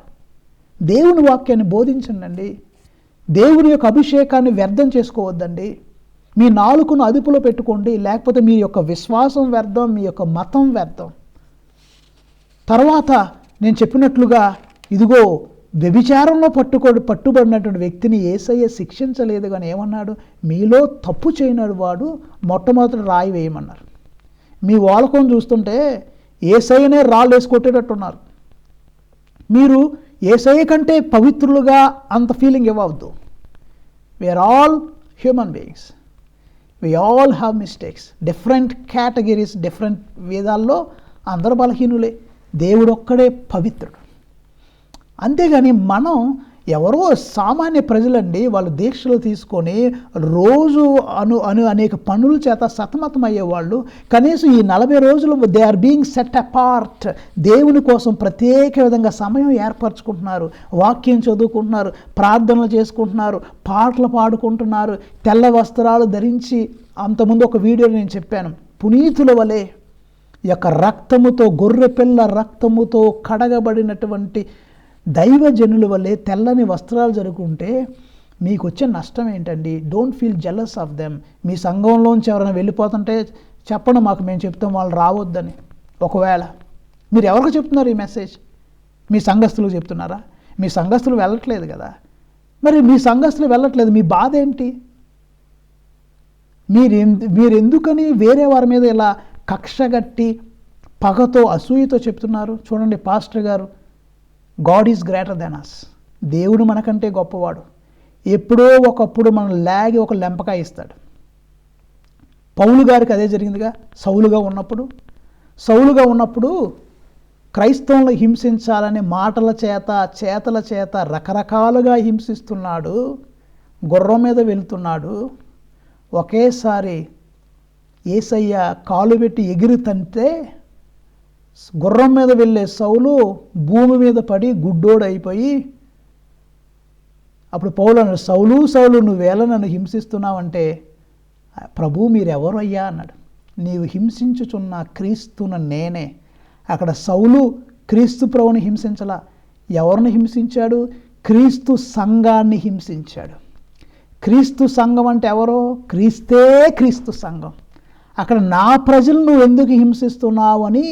దేవుని వాక్యాన్ని బోధించండి. దేవుని యొక్క అభిషేకాన్ని వ్యర్థం చేసుకోవద్దండి. మీ నాలుకను అదుపులో పెట్టుకోండి, లేకపోతే మీ యొక్క విశ్వాసం వ్యర్థం, మీ యొక్క మతం వ్యర్థం. తర్వాత నేను చెప్పినట్లుగా ఇదిగో వ్యభిచారంలో పట్టుబడినటువంటి వ్యక్తిని యేసయ్య శిక్షించలేదు, కానీ ఏమన్నాడు? మీలో తప్పు చేయనాడు వాడు మొట్టమొదటి రాయి వేయమన్నారు. మీ వాలకం చూస్తుంటే యేసయ్యనే రాళ్ళు వేసి కొట్టేటట్టున్నారు. మీరు యేసయ్య కంటే పవిత్రులుగా అంత ఫీలింగ్ ఇవ్వవద్దు. We're all human beings, we all have mistakes. Different categories, different వేదాల్లో అందరు బలహీనులే. దేవుడు ఒక్కడే పవిత్రుడు. అంతేగాని మనం ఎవరో సామాన్య ప్రజలండి, వాళ్ళు దీక్షలు తీసుకొని రోజు అనేక పనుల చేత సతమతం అయ్యేవాళ్ళు. కనీసం ఈ 40 రోజులు they are being set apart. దేవుని కోసం ప్రత్యేక విధంగా సమయం ఏర్పరచుకుంటున్నారు, వాక్యం చదువుకుంటున్నారు, ప్రార్థనలు చేసుకుంటున్నారు, పాటలు పాడుకుంటున్నారు, తెల్ల వస్త్రాలు ధరించి. అంతకుముందు ఒక వీడియోలో నేను చెప్పాను, పునీతుల వలె యొక్క రక్తముతో, గొర్రెపిల్ల రక్తముతో కడగబడినటువంటి దైవజనుల వల్లే తెల్లని వస్త్రాలు జరుగుంటే మీకు వచ్చే నష్టం ఏంటండి? Don't feel jealous of them. మీ సంఘంలోంచి ఎవరైనా వెళ్ళిపోతుంటే చెప్పండి మాకు, మేము చెప్తాం వాళ్ళు రావద్దని. ఒకవేళ మీరు ఎవరికి చెప్తున్నారు ఈ మెసేజ్? మీ సంఘస్థులకు చెప్తున్నారా? మీ సంఘస్థులు వెళ్ళట్లేదు కదా. మరి మీ సంఘస్థులు వెళ్ళట్లేదు, మీ బాధ ఏంటి? మీరెందుకని వేరే వారి మీద ఇలా కక్షగట్టి పగతో అసూయతో చెప్తున్నారు? చూడండి పాస్టర్ గారు, God is greater than us. దేవుడు మనకంటే గొప్పవాడు. ఎప్పుడో ఒకప్పుడు మనం లాగి ఒక లెంపకాయ ఇస్తాడు. పౌలు గారికి అదే జరిగిందిగా. సౌలుగా ఉన్నప్పుడు క్రైస్తవులను హింసించాలని మాటల చేత, చేతల చేత రకరకాలుగా హింసిస్తున్నాడు. గుర్రం మీద వెళ్తున్నాడు. ఒకేసారి యేసయ్య కాలు పెట్టి ఎగిరితంటే గుర్రం మీద వెళ్ళే సౌలు భూమి మీద పడి గుడ్డోడైపోయి, అప్పుడు పౌలు అన్నాడు, సౌలు సౌలు నువ్వేళ నన్ను హింసిస్తున్నావంటే, ప్రభు మీరెవరు అయ్యా అన్నాడు. నీవు హింసించుచున్న క్రీస్తున నేనే. అక్కడ సౌలు క్రీస్తు ప్రభుని హింసించలా. ఎవరిని హింసించాడు? క్రీస్తు సంఘాన్ని హింసించాడు. క్రీస్తు సంఘం అంటే ఎవరో? క్రీస్తే క్రీస్తు సంఘం. అక్కడ నా ప్రజలు నువ్వు ఎందుకు హింసిస్తున్నావు అని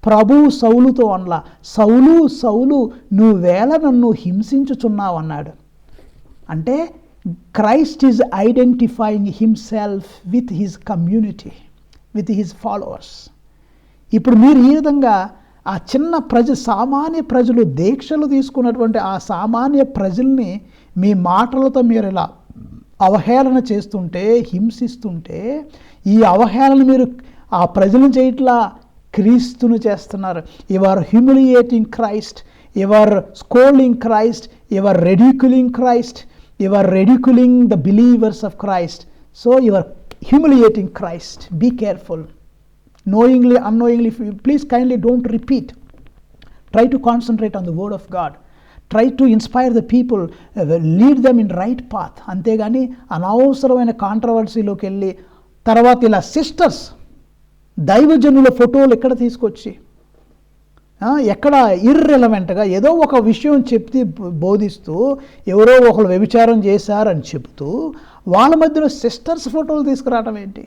ప్రభు సౌలుతో అనలా. సౌలు సౌలు నువ్వేళ నన్ను హింసించుచున్నావు అన్నాడు. అంటే Christ is identifying himself with his community, with his followers. ఇప్పుడు మీరు ఈ విధంగా ఆ చిన్న సామాన్య ప్రజలు దీక్షలు తీసుకున్నటువంటి ఆ సామాన్య ప్రజల్ని మీ మాటలతో మీరు ఇలా అవహేళన చేస్తుంటే, హింసిస్తుంటే, ఈ అవహేళన మీరు ఆ ప్రజలను చేయట్లా, క్రీస్తును చేస్తున్నారు. You are humiliating Christ, you are scolding Christ, you are ridiculing Christ, you are ridiculing the believers of Christ. So you are humiliating Christ. Be careful. knowingly, unknowingly, please kindly don't repeat. Try to concentrate on the word of God. Try to inspire the people, lead them in right path. అంతేగాని అనవసరమైన కాంట్రవర్సీలోకి వెళ్ళి తర్వాత ఇలా sisters దైవజనుల ఫోటోలు ఎక్కడ తీసుకొచ్చి ఎక్కడ ఇర్రెలవెంట్గా ఏదో ఒక విషయం చెప్తే బోధిస్తూ ఎవరో ఒకరు వ్యభిచారం చేశారని చెబుతూ వాళ్ళ మధ్యలో సిస్టర్స్ ఫోటోలు తీసుకురావడం ఏంటి?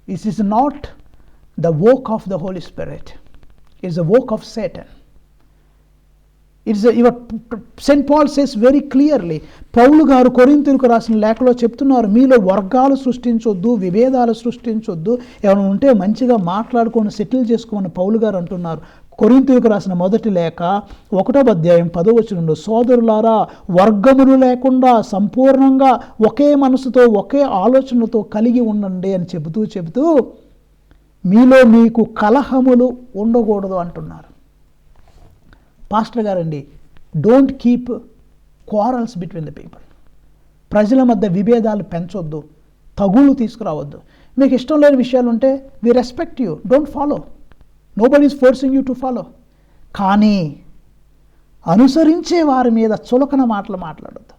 This is not the work of the Holy Spirit. It is the work of Satan. St. Paul says very clearly, పౌలు గారు కొరింథీయులకు రాసిన లేఖలో చెప్తున్నారు, మీలో వర్గాలు సృష్టించొద్దు, విభేదాలు సృష్టించొద్దు, ఏమైనా ఉంటే మంచిగా మాట్లాడుకొని సెటిల్ చేసుకోమని పౌలు గారు అంటున్నారు. కొరింథీయులకు రాసిన మొదటి లేఖ 1వ అధ్యాయం 10వ వచనంలో, సోదరులారా వర్గములు లేకుండా సంపూర్ణంగా ఒకే మనసుతో ఒకే ఆలోచనతో కలిగి ఉండండి అని చెబుతూ మీలో మీకు కలహములు ఉండకూడదు అంటున్నారు. పాస్టర్ గారండి, don't keep quarrels between the people. ప్రజల మధ్య విభేదాలు పెంచొద్దు, తగులు తీసుకురావద్దు. మీకు ఇష్టం లేని విషయాలు ఉంటే we respect you, don't follow. Nobody is forcing you to follow. కానీ అనుసరించే వారి మీద చులకన మాటలు మాట్లాడొద్దు.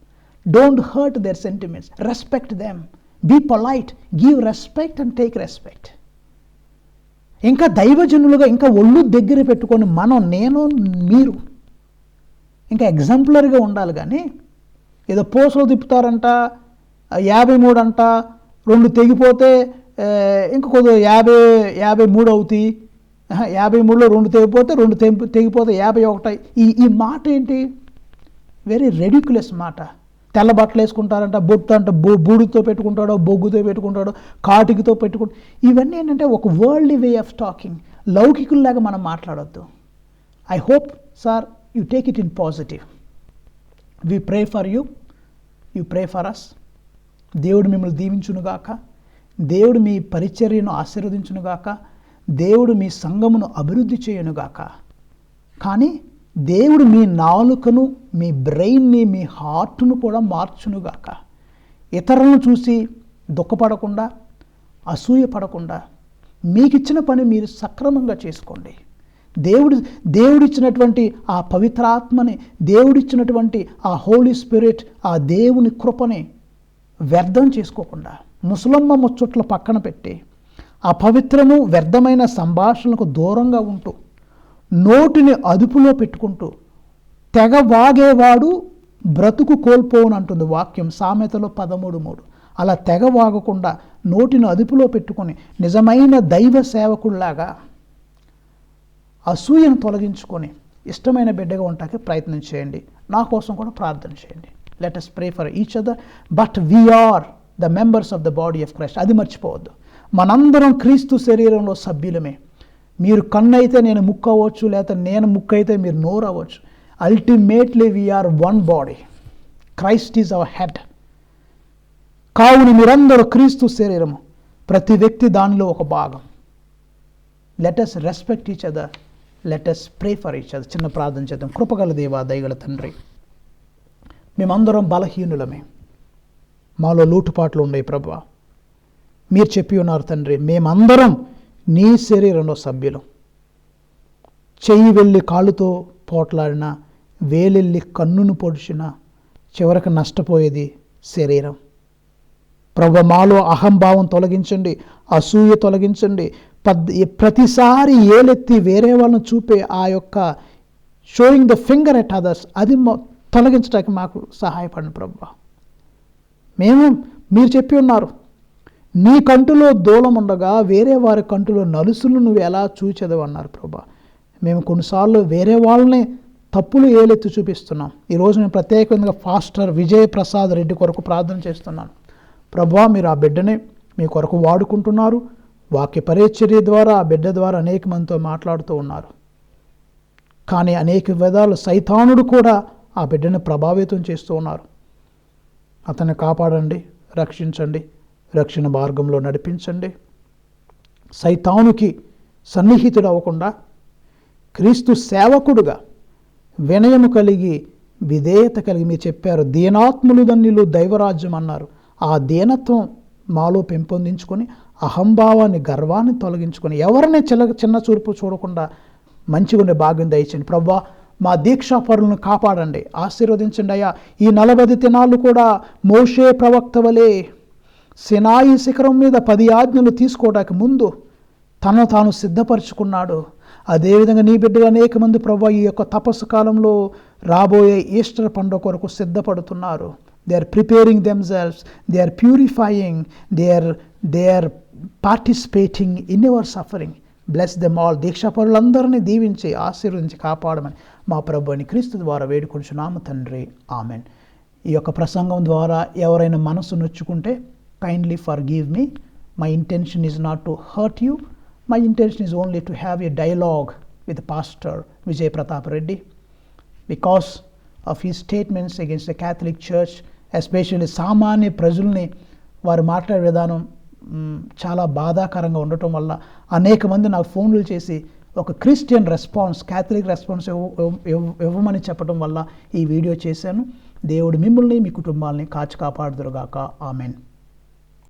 Don't hurt their sentiments, respect them, be polite, give respect and take respect. ఇంకా దైవజనులుగా ఇంకా ఒళ్ళు దగ్గర పెట్టుకొని నేను మీరు ఇంకా ఎగ్జాంపులర్గా ఉండాలి. కానీ ఏదో పోసలు తిప్పుతారంట, 53 అంట, 2 తెగిపోతే ఇంకా కొద్దిగా 53 అవుతాయి, 53లో 2 తెగిపోతే 2 తెగిపోతే 51. ఈ మాట ఏంటి? వెరీ రెడిక్యులస్ మాట. తెల్ల బట్టలు వేసుకుంటారంట, బొట్టు అంట బూడితో పెట్టుకుంటాడో, బొగ్గుతో పెట్టుకుంటాడో, కాటికితో పెట్టుకుంటాడు. ఇవన్నీ ఏంటంటే ఒక వరల్డ్లీ వే ఆఫ్ టాకింగ్. లౌకికుల్లాగా మనం మాట్లాడొద్దు. I hope sir you take it in positive. We pray for you, you pray for us. దేవుడు మిమ్మల్ని దీవించునుగాక, దేవుడు మీ పరిచర్యను ఆశీర్వదించునుగాక, దేవుడు మీ సంఘమును అభివృద్ధి చేయునుగాక. కానీ దేవుడు మీ నాలుకను, మీ బ్రెయిన్ని, మీ హార్ట్ను కూడా మార్చునుగాక. ఇతరులను చూసి దుఃఖపడకుండా, అసూయపడకుండా మీకిచ్చిన పని మీరు సక్రమంగా చేసుకోండి. దేవుడిచ్చినటువంటి ఆ పవిత్రాత్మని, దేవుడిచ్చినటువంటి ఆ హోలీ స్పిరిట్, ఆ దేవుని కృపని వ్యర్థం చేసుకోకుండా ముసలమ్మ ముచ్చట్లు పక్కన పెట్టి అపవిత్రము వ్యర్థమైన సంభాషణలకు దూరంగా ఉంటూ నోటిని అదుపులో పెట్టుకుంటూ తెగ వాగేవాడు బ్రతుకు కోల్పోవును అంటుంది వాక్యం, సామెతలో 13:3. అలా తెగ వాగకుండా నోటిని అదుపులో పెట్టుకొని నిజమైన దైవ సేవకుల్లాగా అసూయను తొలగించుకొని ఇష్టమైన బిడ్డగా ఉండటానికి ప్రయత్నం చేయండి. నా కోసం కూడా ప్రార్థన చేయండి. Let us pray for each other, but we are the members of the body of Christ. అది మర్చిపోవద్దు. మనందరం క్రీస్తు శరీరంలో సభ్యులమే. మీరు కన్ను అయితే నేను ముక్కు అవ్వచ్చు, లేకపోతే నేను ముక్కు అయితే మీరు నోరు అవ్వచ్చు. Ultimately we are one body. Christ is our head. కావున మీరందరూ క్రీస్తు శరీరము, ప్రతి వ్యక్తి దానిలో ఒక భాగం. Let us respect each other, let us pray for each other. చిన్న ప్రార్థన చేద్దాం. కృపగల దేవా, దయగల తండ్రి, మేమందరం బలహీనులమే, మాలో లోటుపాట్లు ఉన్నాయి ప్రభువా. మీరు చెప్పి ఉన్నారు తండ్రి, మేమందరం నీ శరీరంలో సభ్యులం. చెయ్యి వెళ్ళి కాళ్ళుతో పోట్లాడినా, వేలెళ్ళి కన్నును పొడిచినా చివరికి నష్టపోయేది శరీరం. ప్రభువా, మాలో అహంభావం తొలగించండి, అసూయ తొలగించండి. ప్రతిసారి ఏలెత్తి వేరే వాళ్ళని చూపే ఆ యొక్క showing the finger at others, అది తొలగించడానికి మాకు సహాయపడండి ప్రభువా. మీరు చెప్పి ఉన్నారు, నీ కంటిలో దూలం ఉండగా వేరే వారి కంటిలో నలుసులు నువ్వు ఎలా చూచెదవు అన్నారు ప్రభా. మేము కొన్నిసార్లు వేరే వాళ్ళని తప్పులు ఏలెత్తి చూపిస్తున్నాం. ఈరోజు నేను ప్రత్యేకంగా పాస్టర్ విజయ్ ప్రసాద్ రెడ్డి కొరకు ప్రార్థన చేస్తున్నాను. ప్రభా, మీరు ఆ బిడ్డని మీ కొరకు వాడుకుంటున్నారు. వాక్య పరిచర్య ద్వారా ఆ బిడ్డ ద్వారా అనేక మందితో మాట్లాడుతూ ఉన్నారు. కానీ అనేక విధాలు సైతానుడు కూడా ఆ బిడ్డని ప్రభావితం చేస్తూ ఉన్నారు. అతన్ని కాపాడండి, రక్షించండి, రక్షణ మార్గంలో నడిపించండి. సైతానుకి సన్నిహితుడు అవ్వకుండా క్రీస్తు సేవకుడుగా వినయము కలిగి, విధేయత కలిగి, మీరు చెప్పారు దీనాత్ములు ధన్యులు దైవరాజ్యం అన్నారు. ఆ దీనత్వం మాలో పెంపొందించుకొని అహంభావాన్ని, గర్వాన్ని తొలగించుకొని ఎవరిని చిన్న చూపు చూడకుండా మంచిగా ఉండే భాగ్యం దయచండి ప్రభువా. మా దీక్షాపరులను కాపాడండి, ఆశీర్వదించండి అయ్యా. ఈ 40 దినాలు కూడా మోషే ప్రవక్త వలె సినాయి శిఖరం మీద 10 ఆజ్ఞలు తీసుకోవడానికి ముందు తనను తాను సిద్ధపరచుకున్నాడు. అదేవిధంగా నీ బిడ్డలు అనేక మంది ప్రభువా ఈ యొక్క తపస్సు కాలంలో రాబోయే ఈస్టర్ పండుగ కొరకు సిద్ధపడుతున్నారు. They are preparing themselves, they are purifying, they are participating in your suffering. Bless them all. దీక్షాపరులందరినీ దీవించి ఆశీర్వదించి కాపాడమని మా ప్రభువుని క్రీస్తు ద్వారా వేడుకొంచున్నాము తండ్రి, ఆమెన్. ఈ యొక్క ప్రసంగం ద్వారా ఎవరైనా మనసు నొచ్చుకుంటే kindly forgive me. My intention is not to hurt you. My intention is only to have a dialogue with pastor Vijay Pratap Reddy because of he statements against the Catholic church, especially సామాన్య ప్రజల్ని వారు మాట్లాడే విధానం చాలా బాధాకరంగా ఉండటం వల్ల అనేక మంది నాకు ఫోన్లు చేసి ఒక క్రిస్టియన్ రెస్పాన్స్, క్యాథలిక్ రెస్పాన్స్ ఇవ్వమని చెప్పడం వల్ల ఈ వీడియో చేశాను. దేవుడు మిమ్మల్ని, మీ కుటుంబాలని కాచి కాపాడుదురుగాక. ఆమెన్.